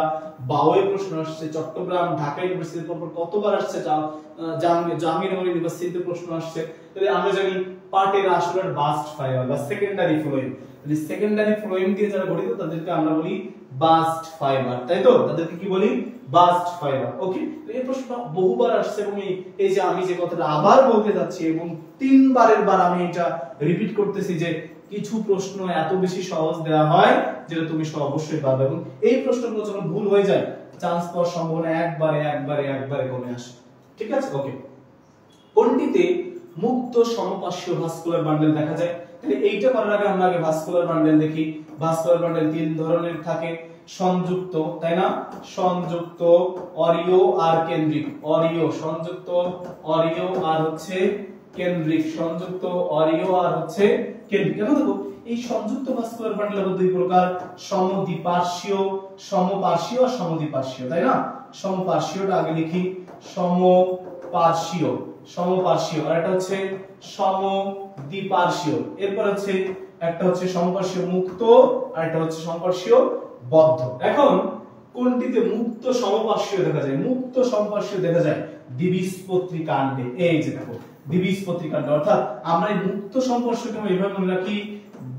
বাউয়ে প্রশ্ন আসছে, চট্টগ্রাম ঢাকা ইউনিভার্সিটির পর কতবার আসছে, জাহাঙ্গীরনগর ইউনিভার্সিটিতে প্রশ্ন আসছে। তাহলে আমরা জানি পাটের আসলের বাস্ট ফাইবার বা সেকেন্ডারি ফ্লোয়েম। তাহলে সেকেন্ডারি ফ্লোয়েম দিয়ে যারা গঠিত তাদেরকে আমরা বলি বাস্ট ফাইবার, তাই তো, তাদেরকে কি বলি? Bast fibre. ওকে, তো এই প্রশ্ন বহুবার আসছে এবং এই যে আমি যে কথাটা আবার বলতে যাচ্ছি এবং তিনবারের বার আমি এটা রিপিট করতেছি যে কিছু প্রশ্ন এত বেশি সহজ দেওয়া হয় যেটা তুমি অবশ্যই পাবে, এবং এই প্রশ্নগুলো যখন ভুল হয়ে যায় চান্স পাওয়ার সম্ভাবনা একবারে কমে আসে। ঠিক আছে, ওকে। কোনটিতে মুক্ত সমপার্শ্বীয় ভাস্কুলার বান্ডেল দেখা যায়? তাহলে এইটা করার আগে আমরা আগে ভাস্কুলার বান্ডেল দেখি। ভাস্কুলার বান্ডেল তিন ধরনের থাকে, সংযুক্ত, তাই না, সংযুক্ত, অরিও আর কেন্দ্রিক। সংযুক্ত অরিও আর হচ্ছে কেন্দ্রিক, সংযুক্ত অরিও আর হচ্ছে কেন্দ্রিক। এখন দেখো এই সংযুক্ত ভাস্কুলার বান্ডেল হলো দুই প্রকার, সমপার্শ্বীয় আর সমদ্বিপার্শ্বীয়, তাই না। সমপার্শ্বীয়টা আগে লিখি, সমপার্শ্বীয়, আর এটা হচ্ছে সমদ্বিপার্শ্বীয়। এরপর হচ্ছে একটা হচ্ছে সমপার্শ্বীয় মুক্ত আর এটা হচ্ছে সমপার্শ্বীয় বদ্ধ। এখন কোনটিতে মুক্ত সমপার্শ্বীয় দেখা যায়? মুক্ত সমপার্শ্বীয় দেখা যায় দ্বিবীজপত্রী কাণ্ডে। এই যে দেখো দ্বিবীজপত্রী কাণ্ড, অর্থাৎ আমরা এই মুক্ত সমপার্শ্বীয়কে এইভাবে মনে রাখি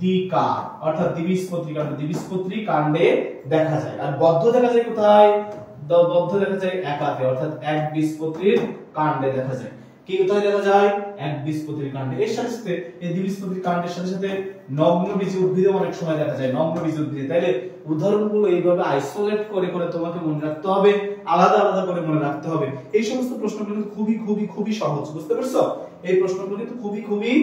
দ্বিকার, অর্থাৎ দ্বিবীজপত্রী কাণ্ডে দেখা যায়। আর বদ্ধ দেখা যায় কোথায়? বদ্ধ দেখা যায় একাতে, অর্থাৎ একবীজপত্রীর কাণ্ডে দেখা যায়। কি কোথায় দেখা যায়? একবীজপত্রীর কাণ্ডে। এর সাথে সাথে এই দ্বিবীজপত্রীর কাণ্ডের সাথে সাথে নগ্নবীজী উদ্ভিদে অনেক সময় দেখা যায়, নগ্নবীজী উদ্ভিদে। তাইলে উদাহরণগুলো এইভাবে আইসোলেট করে করে তোমাকে মনে রাখতে হবে, আলাদা আলাদা করে মনে রাখতে হবে। এই সমস্ত প্রশ্নগুলো কিন্তু খুবই সহজ, বুঝতে পারছো? এই প্রশ্নগুলো কিন্তু খুবই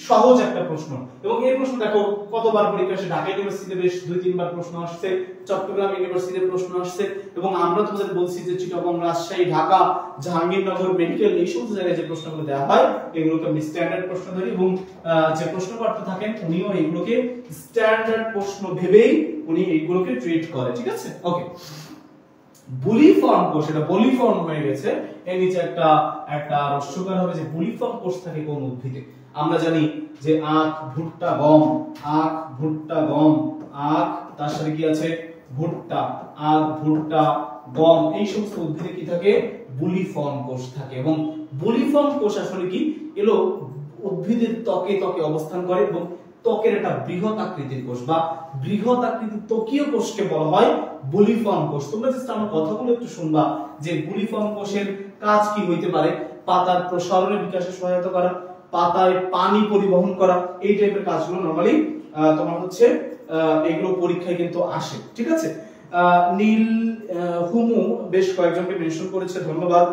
সহজ একটা প্রশ্ন। এবং এই প্রশ্ন দেখো কতবার পরীক্ষা আসে, ঢাকা ইউনিভার্সিটিতে বেশ 2-3 বার প্রশ্ন আসছে, চট্টগ্রাম ইউনিভার্সিটিতে প্রশ্ন আসছে, এবং আমরা তোমাদের বলছি যে চিটাগং, রাজশাহী, ঢাকা, জাহাঙ্গীরনগর মেডিকেল এই সমস্ত জায়গায় যে প্রশ্নগুলো দেওয়া হয় এগুলোকে আমি স্ট্যান্ডার্ড প্রশ্ন ধরি, এবং যে প্রশ্নকর্তা থাকেন উনিও এইগুলোকে স্ট্যান্ডার্ড প্রশ্ন ভেবেই উনি এইগুলোকে ট্রিট করে। ঠিক আছে, ওকে। বুলিফর্ম কোষ, এটা বলিফর্ম হয়ে গেছে, এর নিচে একটা রস্যকার হবে যে বুলিফর্ম কোষ থাকে কোন উদ্ভিদে। আমরা জানি যে আখ, ভুট্টা, গম, তার সাথে কি আছে? ভুট্টা, আখ, ভুট্টা, গম, এই সমস্ত উদ্ভিদে কি থাকে? বুলিফর্ম কোষ থাকে। এবং বুলিফর্ম কোষ আসলে কি? এলো উদ্ভিদের ত্বকে অবস্থান করে এবং ত্বকের একটা বৃহৎ আকৃতির কোষ বা বৃহৎ আকৃতির ত্বকীয় কোষকে বলা হয় বুলিফর্ম কোষ। তোমরা জাস্ট আমার কথাগুলো একটু শুনবা যে বুলিফর্ম কোষের কাজ কি হইতে পারে। পাতার প্রসারণের বিকাশে সহায়তা করা, পাতায় পানি পরিবহন করা, এই টাইপের কাজগুলো নরমালি তোমার হচ্ছে এগুলো পরীক্ষায় কিন্তু আসে। ঠিক আছে, নীল হুমু বেশ কয়েকজনকে মেনশন করেছে, ধন্যবাদ।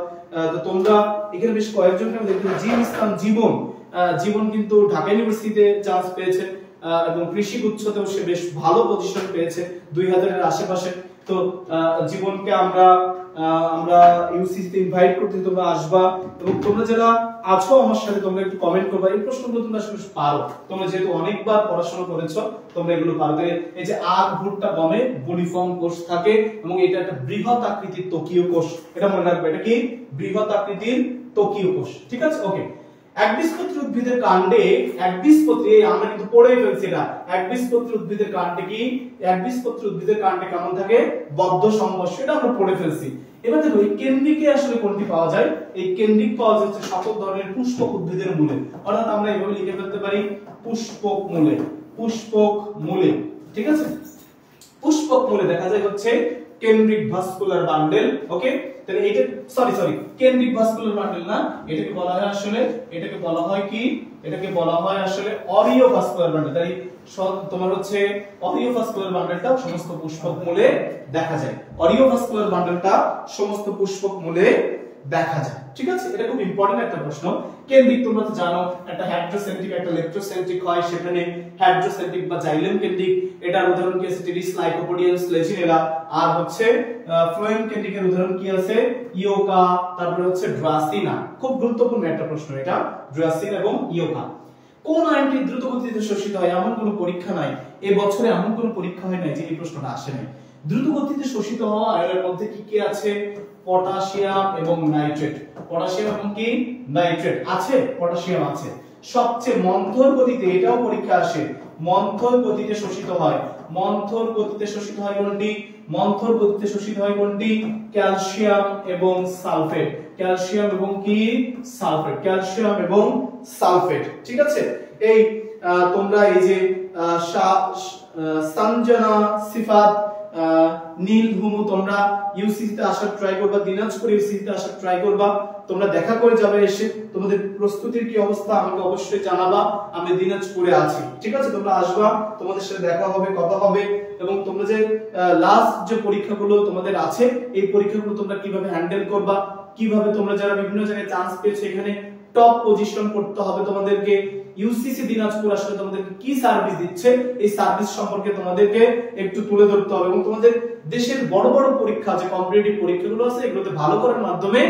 তো তোমরা এখানে বেশ কয়েকজনকে আমি দেখলাম, ইসলাম জীবন কিন্তু ঢাকা ইউনিভার্সিটিতে চান্স পেয়েছে এবং কৃষি গুচ্ছতেও সে বেশ ভালো পজিশন পেয়েছে 2000 এর আশেপাশে। তো জীবনকে আমরা ইউসিসি তে ইনভাইট করতে, তোমরা আসবা এবং তোমরা যারা আছো আমার সাথে তোমরা একটু কমেন্ট করবা এই প্রশ্নগুলো তোমরা আসলে পারো, তোমরা যেহেতু অনেকবার পড়াশোনা করেছো তোমরা এগুলো পারো। এই যে আগ ভুট্টা গমে বুলিফর্ম কোষ থাকে এবং এটা একটা বৃহৎ আকৃতির ত্বকীয় কোষ, এটা মনে রাখবে, এটা কি বৃহৎ আকৃতির ত্বকীয় কোষ, ঠিক আছে। ওকে, একবীজপত্রী উদ্ভিদের কাণ্ডে, একবীজপত্রী আমরা কিন্তু পড়েই ফেলছি এটা, একবীজপত্রী উদ্ভিদের কাণ্ডে কি, একবীজপত্রী উদ্ভিদের কাণ্ডে কেমন থাকে, বদ্ধ সংবর্ষ, এটা আমরা পড়ে ফেলছি। এবার দেখো এই কেন্দ্রিকে আসলে কোনটি পাওয়া যায়, এই কেন্দ্রিক পাওয়া যাচ্ছে সকল ধরনের পুষ্পক উদ্ভিদের মূলে, অর্থাৎ আমরা এইভাবে লিখে ফেলতে পারি পুষ্পক মূলে, পুষ্পক মূলে, ঠিক আছে। পুষ্পক মূলে দেখা যায় হচ্ছে কেন্দ্রিক ভাস্কুলার বান্ডেল। ওকে, তাহলে এটা সরি কেন্দ্রিক ভাস্কুলার বান্ডেল না, এটাকে বলা হয় আসলে, এটাকে বলা হয় কি, এটাকে বলা হয় আসলে অরিও ভাস্কুলার বান্ডেল। তাই তোমার হচ্ছে অরিও ভাস্কুলার বান্ডেলটা সমস্ত পুষ্পক মূলে দেখা যায়, অরিও ভাস্কুলার বান্ডেলটা সমস্ত পুষ্পক মূলে দেখা যায়, ঠিক আছে। এটা খুব ইম্পর্টেন্ট একটা প্রশ্ন। কেন্দ্রিক তোমরা তো জানো একটা হাইড্রোসেন্ট্রিক একটা ইলেকট্রোসেন্ট্রিক হয়, সেখানে হাইড্রোসেন্ট্রিক বা জাইলেম কেন্দ্রিক, এটার উদাহরণ কি আছে টিরিস, লাইকোপোডিয়াম, স্লেজিনেলা। আর হচ্ছে ফ্লোয়েম কেন্দ্রিকের উদাহরণ কি আছে, ইওকা, তারপরে হচ্ছে ড্রাসিনা। খুব গুরুত্বপূর্ণ একটা প্রশ্ন এটা, ড্রাসিনা এবং ইওকা। কোন আয়নটি দ্রুত গতিতে শোষিত হয়, এমন কোনো পরীক্ষা নাই, এই বছরে এমন কোনো পরীক্ষা হয় নাই যে এই প্রশ্নটা আসে নাই। দ্রুত গতিতে শোষিত হওয়া আয়নের মধ্যে কি কি আছে, পটাশিয়াম এবং নাইট্রেট, পটাশিয়াম এবং কি নাইট্রেট আছে, পটাশিয়াম আছে। সবচেয়ে মন্থর গতিতে, এটাও পরীক্ষা আসে, মন্থর গতিতে শোষিত হয়, মন্থর গতিতে শোষিত হয় কোনটি, মন্থর গতিতে শোষিত হয় কোনটি, ক্যালসিয়াম এবং সালফেট, ক্যালসিয়াম এবং কি সালফেট, ক্যালসিয়াম এবং সালফেট, ঠিক আছে। এই তোমরা এই যে সঞ্জনা, সিফাত, নীল, হুমু, তোমরা ইউসিসি তে আসার ট্রাই করবা, দিনাজপুর ইউসিসি তে আসার ট্রাই করবা, তোমরা দেখা করে যাবে, এসে তোমাদের প্রস্তুতির কি অবস্থা আমাকে অবশ্যই জানাবা, আমি দিনাজপুরে আছি, ঠিক আছে। তোমরা আসবা, তোমাদের সাথে দেখা হবে, কথা হবে, এবং তোমরা যে লাস্ট যে পরীক্ষাগুলো তোমাদের আছে এই পরীক্ষাগুলো তোমরা কিভাবে হ্যান্ডেল করবা, কিভাবে তোমরা যারা বিভিন্ন জায়গায় চান্স পেয়েছো এখানে টপ পজিশন করতে হবে তোমাদেরকে, ইউসিসি দিনাজপুর আসলে তোমাদেরকে কি সার্ভিস দিচ্ছে এই সার্ভিস সম্পর্কে তোমাদেরকে একটু তুলে ধরতে হবে, এবং তোমাদের দেশের বড় বড় পরীক্ষা যে কম্পিটিটিভ পরীক্ষাগুলো আছে এগুলোতে ভালো করার মাধ্যমে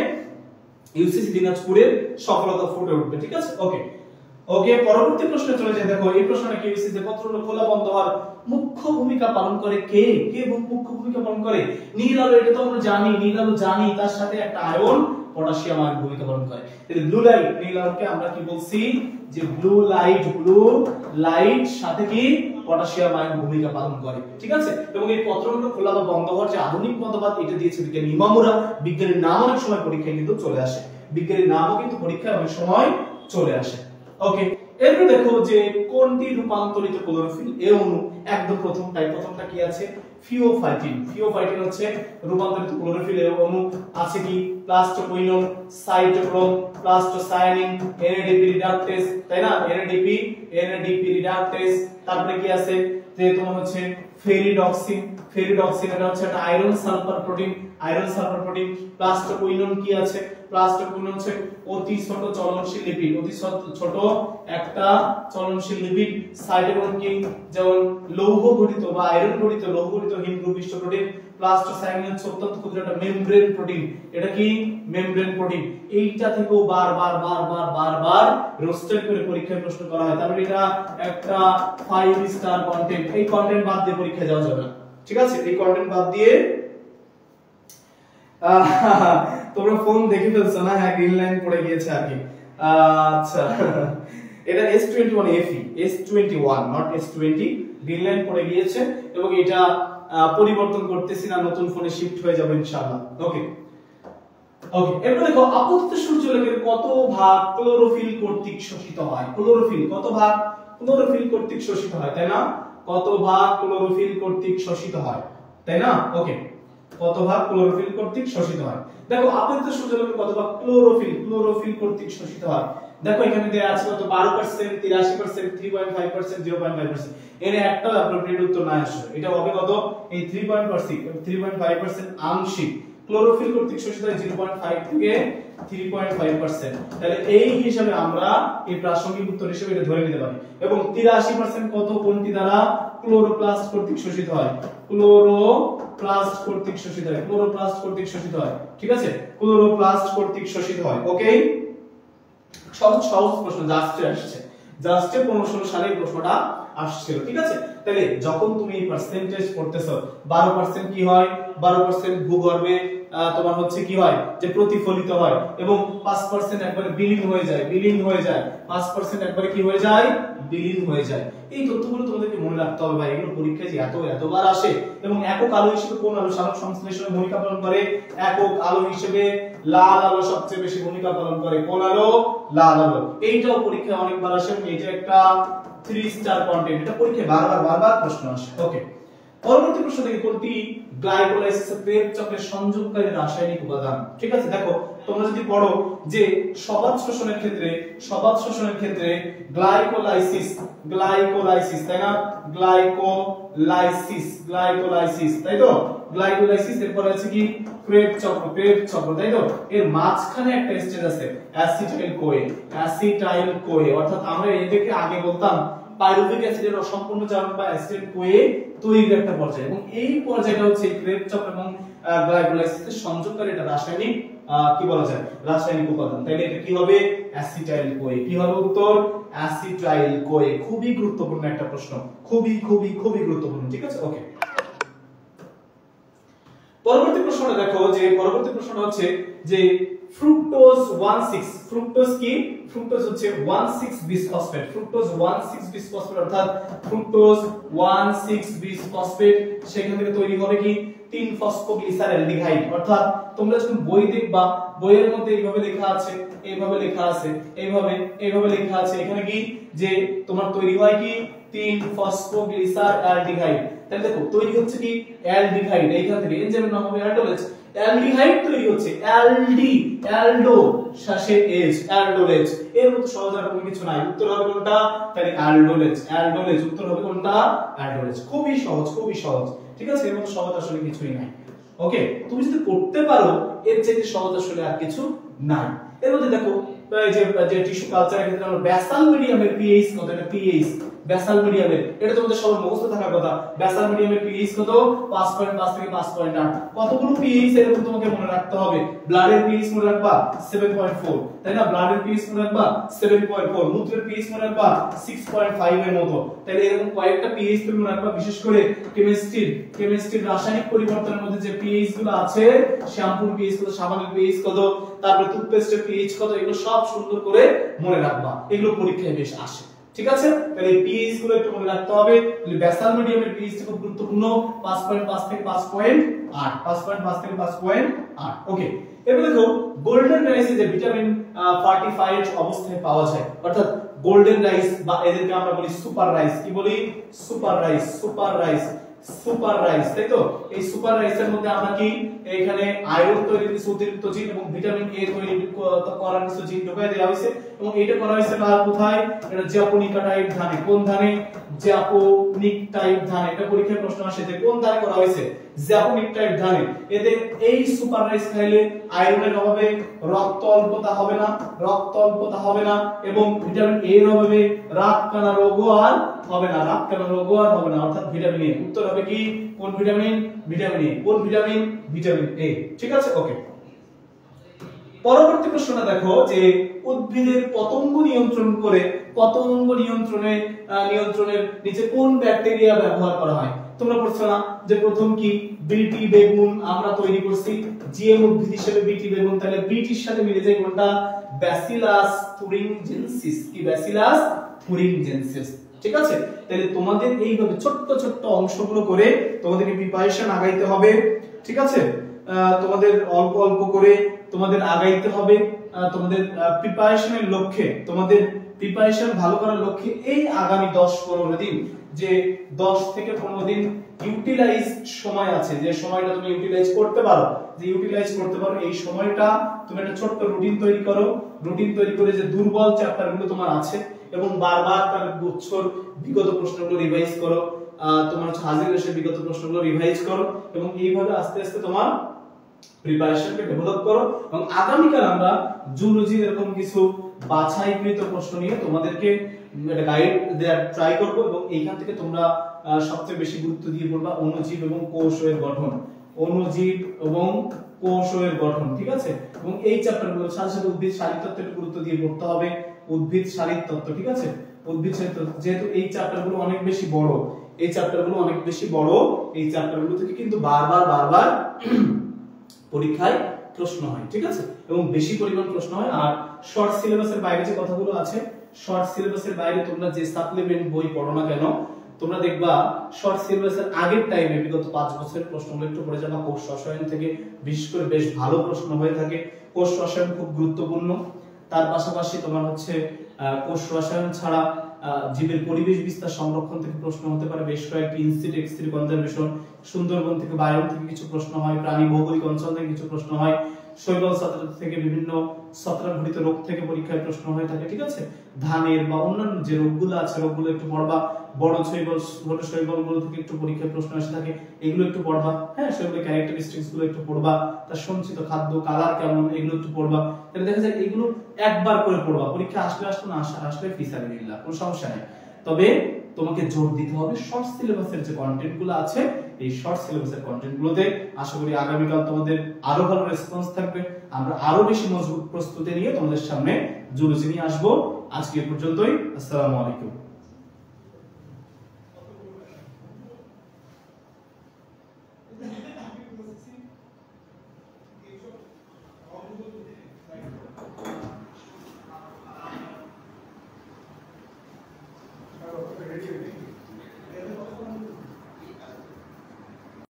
ইউসিসি দিনাজপুরের সফলতা ফুটে উঠবে, ঠিক আছে। ওকে ওকে, পরবর্তী প্রশ্নে চলে যাই। দেখো এই প্রশ্নটা কি, ইউসিসি পত্রগুলো খোলা বন্ধ হওয়ার মুখ্য ভূমিকা পালন করে কে, কে মুখ্য ভূমিকা পালন করে, নীল আলো, এটা তো আমরা জানি, নীল আলো জানি, তার সাথে একটা আয়ন পটাশিয়াম আয়ন ভূমিকা পালন করে। তাহলে ব্লু লাইট, নীল আলোকে আমরা কি বলছি যে ব্লু লাইট সাথে কি পটাশিয়াম আয়ন ভূমিকা পালন করে, ঠিক আছে। এবং এই পত্রগুলো খোলা বা বন্ধ হওয়ার যে আধুনিক মতবাদ এটা দিয়েছে বিজ্ঞানী ইমামুরা, বিজ্ঞানীর নাম অনেক সময় পরীক্ষায় কিন্তু চলে আসে, বিজ্ঞানীর নামও কিন্তু পরীক্ষায় অনেক সময় চলে আসে। ওকে, এরপর দেখো যে কোনটি রূপান্তরিত ক্লোরোফিল, এ অণু, একদম প্রথমটা কি আছে, ফিওফাইটিন, ফিওফাইটিন হচ্ছে রূপান্তরিত ক্লোরোফিল এর অণু। আছে কি প্লাস্টোকুইনোন, সাইটোক্রোম, প্লাস্টোসায়ানিন, এনএডিপি রিডাকটেস, তাই না, এনএডিপি রিডাকটেস। তারপরে কি আছে যে তোমার হচ্ছে ফেরিডক্সিন, ফেরিডক্সিন এটা হচ্ছে একটা iron sulphur protein, iron sulphur protein. Plastoquinone কি আছে, প্লাস্টোকুইনোন হচ্ছে অতি ছোট চলনশীল লিপিড, অতি ছোট একটা চলনশীল লিপিড। সাইটোক্রোম কি, যেমন লৌহ গঠিত বা আয়রন গঠিত লৌহ গঠিত হিমগ্রবিষ্ট প্রোটিন। প্লাস্টোসায়ানিন হচ্ছে অত্যন্ত ক্ষুদ্র একটা মেমব্রেন প্রোটিন, এটা কি মেমব্রেন প্রোটিন। এইটা থেকেও বারবার রোস্টেড করে পরীক্ষায় প্রশ্ন করা হয়, তাহলে এটা একটা 5 স্টার কন্টেন্ট। এই কন্টেন্ট বাদ দিয়ে পরীক্ষায় যাওয়া যাবে না, ঠিক আছে, এই কন্টেন্ট বাদ দিয়ে। তোমরা ফোন দেখে ফেলছো না, হ্যাঁ গ্রিন লাইন পড়ে গিয়েছে আর কি। আচ্ছা, এটা S21FE, S21 not S20, green line পড়ে গিয়েছে এবং এটা পরিবর্তন করতেছি না, নতুন ফোনে শিফট হয়ে যাবে ইনশাআল্লাহ। ওকে ওকে, এরপর দেখো আপতিত সূর্যালোকের কত ভাগ ক্লোরোফিল কর্তৃক শোষিত হয়, ক্লোরোফিল কত ভাগ ক্লোরোফিল কর্তৃক শোষিত হয়, তাই না, কত ভাগ ক্লোরোফিল কর্তৃক শোষিত হয়, তাই না। ওকে, কত ভাগ ক্লোরোফিল কর্তৃক শোষিত হয়। দেখো আপতিত সূর্যালোকের কত ভাগ ক্লোরোফিল কর্তৃক শোষিত হয়। দেখো এখানে দেয়া আছে কত 12%, 83%, 3.5%, 0.5%। এর একটা অ্যাপ্রোপ্রিয়েট উত্তর না আসে, এটা হবে কত, এই 3.5% আংশিক ক্লোরোফিল কর্তৃক শোষিত হয় 0.5 থেকে 3.5%। তাহলে এই হিসাবে আমরা এই প্রাসঙ্গিক উত্তর হিসেবে এটা ধরে নিতে পারি। এবং 83% কত কোনটি দ্বারা, ক্লোরোপ্লাস্ট কর্তৃক শোষিত হয়, ক্লোরোপ্লাস্ট কর্তৃক শোষিত হয়, ক্লোরোপ্লাস্ট কর্তৃক শোষিত হয়, ঠিক আছে, ক্লোরোপ্লাস্ট কর্তৃক শোষিত হয়। ওকে, সহজ সহজ প্রশ্ন জাস্টে আসছে, জাস্টে 15 সালে এই প্রশ্নটা আসছিল, ঠিক আছে। তাহলে যখন তুমি পার্সেন্টেজ করতেছো 12% কি হয়, 12% ভূগর্ভে তোমার হচ্ছে কি হয় যে প্রতিফলিত হয়, এবং 5% একবারে বিলীন হয়ে যায়, বিলীন হয়ে যায়, 5% একবারে কি হয়ে যায়, বিলীন হয়ে যায়। এই তথ্যগুলো তোমাদেরকে মনে রাখতে হবে ভাই, এগুলো পরীক্ষায় যে এতবার আসে। এবং একক আলো হিসেবে কোন আলো সালোক সংশ্লেষণে ভূমিকা পালন করে? একক আলো হিসেবে লাল আলো সবচেয়ে বেশি ভূমিকা পালন করে। কোন আলো? লাল আলো। এইটাও পরীক্ষায় অনেকবার আসে, এটা একটা 3 স্টার কন্টেন্ট, এটা পরীক্ষায় বারবার প্রশ্ন আসে। ওকে, পরবর্তী প্রশ্ন থেকে কোনটি গ্লাইকোলাইসিসের ক্রেবস চক্রের সংযোগকারী রাসায়নিক উপাদান? ঠিক আছে, দেখো তোমরা যদি পড়ো যে সবাত শোষণের ক্ষেত্রে গ্লাইকোলাইসিস, তাই না, গ্লাইকোলাইসিস, তাই তো, গ্লাইকোলাইসিস, এরপর আছে কি ক্রেবস চক্র, তাই তো। এর মাঝখানে একটা স্টেজ আছে অ্যাসিটাইল কোয়ে, অর্থাৎ আমরা এটাকে আগে বলতাম পাইরুভিক অ্যাসিডের অসম্পূর্ণ জারণ বা অ্যাসিড কোয়ে তৈরির একটা পর্যায়, এবং এই পর্যায়টা হচ্ছে ক্রেবস চক্র এবং গ্লাইকোলাইসিসের সংযোগকারী এটা রাসায়নিক কি বলা যায়, রাসায়নিক উপাদান। তাইলে এটা কি হবে? Acetyl CoA. কি হবে উত্তর? Acetyl CoA. খুবই গুরুত্বপূর্ণ একটা প্রশ্ন, খুবই গুরুত্বপূর্ণ, ঠিক আছে। ওকে, পরবর্তী প্রশ্নটা দেখো, যে পরবর্তী প্রশ্নটা হচ্ছে যে ফ্রুক্টোজ 16, ফ্রুক্টোজ কি? ফ্রুক্টোজ হচ্ছে 16 বিসফসফেট, ফ্রুক্টোজ 16 বিসফসফেট, অর্থাৎ ফ্রুক্টোজ 16 বিসফসফেট, সেখান থেকে তৈরি হবে কি 3 ফসফোগ্লিসারঅ্যালডিহাইড। অর্থাৎ তোমরা যখন বই দেখবা, বইয়ের মধ্যে এইভাবে লেখা আছে, এইভাবে লেখা আছে, এইভাবে লেখা আছে, এখানে কি যে তোমার তৈরি হয় কি 3 ফসফোগ্লিসারঅ্যালডিহাইড। তাহলে দেখো তৈরি হচ্ছে কি অ্যালডিহাইড, এইখান থেকে এনজাইমের নাম হবে অ্যালডোলেজ, অ্যালডিহাইড তৈরি হচ্ছে অ্যালডো শ্বাসে এজ, অ্যালডোলেজ। এর মতো সহজ আর কোনো কিছু নাই, উত্তর হবে কোনটা? তাহলে অ্যালডোলেজ, উত্তর হবে কোনটা? অ্যালডোলেজ। খুবই সহজ, ঠিক আছে, এর মতো সহজ আসলে কিছুই নাই। ওকে, তুমি যদি করতে পারো এর চেয়ে সহজ আসলে আর কিছু নাই। এর মধ্যে দেখো যে টিস্যু কালচারের ক্ষেত্রে আমরা ব্যাসাল মিডিয়ামের পিএইচ কত, এটা পিএইচ ব্যাসাল মিডিয়ামের, এটা তোমাদের সবার মুখস্থ থাকার কথা। ব্যাসাল মিডিয়ামের পিএইচ কত? 5.5 থেকে 5.8। কতগুলো পিএইচ এরকম তোমাকে মনে রাখতে হবে। ব্লাডের পিএইচ মনে রাখবা 7.4, তাই না, ব্লাডের পিএইচ মনে রাখবা 7.4, মূত্রের পিএইচ মনে রাখবা 6.5 এর মতো। তাহলে এরকম কয়েকটা পিএইচ তুমি মনে রাখবা, বিশেষ করে কেমিস্ট্রির রাসায়নিক পরিবর্তনের মধ্যে যে পিএইচ গুলো আছে, শ্যাম্পুর পিএইচ কত, সাবানের পিএইচ কত, তারপরে টুথপেস্টের পিএইচ কত, এগুলো সব সুন্দর করে মনে রাখবা, এগুলো পরীক্ষায় বেশ আসে, ঠিক আছে। তাহলে পিএইচ গুলো একটু মনে রাখতে হবে। ব্যাসাল মিডিয়ামের পিএইচ খুব গুরুত্বপূর্ণ, 5.5 থেকে 5.8, 5.5 থেকে 5.8। ওকে, এবার দেখো গোল্ডেন রাইসে যে ভিটামিন 45 অবস্থায় পাওয়া যায়, অর্থাৎ গোল্ডেন রাইস বা এদেরকে আমরা বলি সুপার রাইস। কি বলি? সুপার রাইস, তাই তো। এই সুপার রাইসের মধ্যে আমরা কি এখানে আয়রন তৈরির কিছু অতিরিক্ত জিন এবং ভিটামিন এ তৈরি করার কিছু জিন ঢোকায় দেওয়া হয়েছে, এবং এটা করা হয়েছে কার কোথায়? এটা জ্যাপোনিকা টাইপ ধানে। কোন ধানে? জ্যাপোনিক টাইপ ধান। এটা পরীক্ষায় প্রশ্ন আসে যে কোন ধানে করা হয়েছে? জ্যাপোনিক টাইপ ধানে। এতে এই সুপার রাইস খাইলে আয়রনের অভাবে রক্ত অল্পতা হবে না, এবং ভিটামিন এ এর অভাবে রাতকানা রোগও আর হবে না, অর্থাৎ ভিটামিন এ। উত্তর হবে কি কোন ভিটামিন? Vitamin A. কোন ভিটামিন? ভিটামিন এ, ঠিক আছে। ওকে, পরবর্তী প্রশ্নটা দেখো যে উদ্ভিদের পতঙ্গ নিয়ন্ত্রণের নিচে কোন ব্যাকটেরিয়া ব্যবহার করা হয়? তোমরা পড়ছো না যে প্রথম কি বিটি বেগুন আমরা তৈরি করছি, জিএম উদ্ভিদ হিসেবে বিটি বেগুন, তাহলে বিটির সাথে মিলে যায় কোনটা? ব্যাসিলাস থুরিনজেনসিস। কি? ব্যাসিলাস থুরিনজেনসিস, ঠিক আছে। তাহলে তোমাদের এইভাবে ছোট্ট অংশগুলো করে তোমাদেরকে প্রিপারেশন আগাইতে হবে, ঠিক আছে। তোমাদের অল্প করে তোমাদের আগাইতে হবে, তোমাদের প্রিপারেশনের লক্ষ্যে, তোমাদের প্রিপারেশন ভালো করার লক্ষ্যে এই আগামী 10-15 দিন, যে 10 থেকে 15 দিন ইউটিলাইজ সময় আছে, যে সময়টা তুমি ইউটিলাইজ করতে পারো, এই সময়টা তুমি একটা ছোট্ট রুটিন তৈরি করে যে দুর্বল চ্যাপ্টারগুলো তোমার আছে, এবং বারবার তার বছর বিগত প্রশ্নগুলো রিভাইজ করো, তোমার হাজির এসে বিগত প্রশ্নগুলো রিভাইজ করো, এবং এইভাবে আস্তে আস্তে তোমার প্রিপারেশনকে ডেভেলপ করো। এবং আগামীকাল আমরা জুলজি এরকম কিছু বাছাইকৃত প্রশ্ন নিয়ে তোমাদেরকে একটা গাইড দেওয়ার ট্রাই করব, এবং এইখান থেকে তোমরা সবচেয়ে বেশি গুরুত্ব দিয়ে পড়বা অণুজীব এবং কোষের গঠন, অণুজীব এবং কোষের গঠন, ঠিক আছে। এবং এই চ্যাপ্টারগুলোর সাথে সাথে উদ্ভিদ শারীরতত্ত্বের একটু গুরুত্ব দিয়ে পড়তে হবে, উদ্ভিদ শারীরতত্ত্ব, ঠিক আছে। উদ্ভিদ শারীরতত্ত্ব যেহেতু এই চ্যাপ্টারগুলো অনেক বেশি বড়, এই চ্যাপ্টারগুলো অনেক বেশি বড়, এই চ্যাপ্টারগুলো থেকে কিন্তু বারবার পরীক্ষায় প্রশ্ন হয়, ঠিক আছে, এবং বেশি পরিমাণ প্রশ্ন হয়। আর শর্ট সিলেবাসের বাইরে যে কথাগুলো আছে, শর্ট সিলেবাসের বাইরে তোমরা যে সাপ্লিমেন্ট বই পড়ো না কেন, তোমরা দেখবা শর্ট সিলেবাসের আগের টাইমে বিগত 5 বছরের প্রশ্নগুলো একটু পড়ে যাবা। কোষ রসায়ন থেকে বিশেষ করে বেশ ভালো প্রশ্ন হয়ে থাকে, কোষ রসায়ন খুব গুরুত্বপূর্ণ। তার পাশাপাশি তোমার হচ্ছে কোষ রসায়ন ছাড়া জীবের পরিবেশ বিস্তার সংরক্ষণ থেকে প্রশ্ন হতে পারে, বেশ কয়েকটি ইনসিট এক্সিট কনজারভেশন, সুন্দরবন থেকে বায়ন থেকে কিছু প্রশ্ন হয়, প্রাণী ভৌগোলিক অঞ্চল থেকে কিছু প্রশ্ন হয়, শৈবাল ছত্রাক থেকে বিভিন্ন ছত্রাকঘটিত রোগ থেকে পরীক্ষায় প্রশ্ন হয়ে থাকে, ঠিক আছে। ধানের বা অন্যান্য যে রোগগুলো আছে রোগগুলো একটু পড়বা, বড় শৈবাল ছোট শৈবালগুলো থেকে একটু পরীক্ষায় প্রশ্ন এসে থাকে, এগুলো একটু পড়বা। হ্যাঁ, সেগুলো ক্যারেক্টারিস্টিক্স গুলো একটু পড়বা, তার সঞ্চিত খাদ্য কালার কেমন এগুলো একটু পড়বা। তাহলে দেখা যায় এগুলো একবার করে পড়বা, পরীক্ষা আসলে না আসলে ফিসাবিল্লাহ, কোনো সমস্যা নেই। তবে তোমাকে জোর দিতে হবে শর্ট সিলেবাসের যে কন্টেন্ট গুলো আছে, এই শর্ট সিলেবাসের কন্টেন্ট গুলোতে আশা করি আগামীকাল তোমাদের আরো ভালো রেসপন্স থাকবে। আমরা আরো বেশি মজবুত প্রস্তুতি নিয়ে তোমাদের সামনে জুলুসি নিয়ে আসবো। আজকে এ পর্যন্তই। আসসালামু আলাইকুম।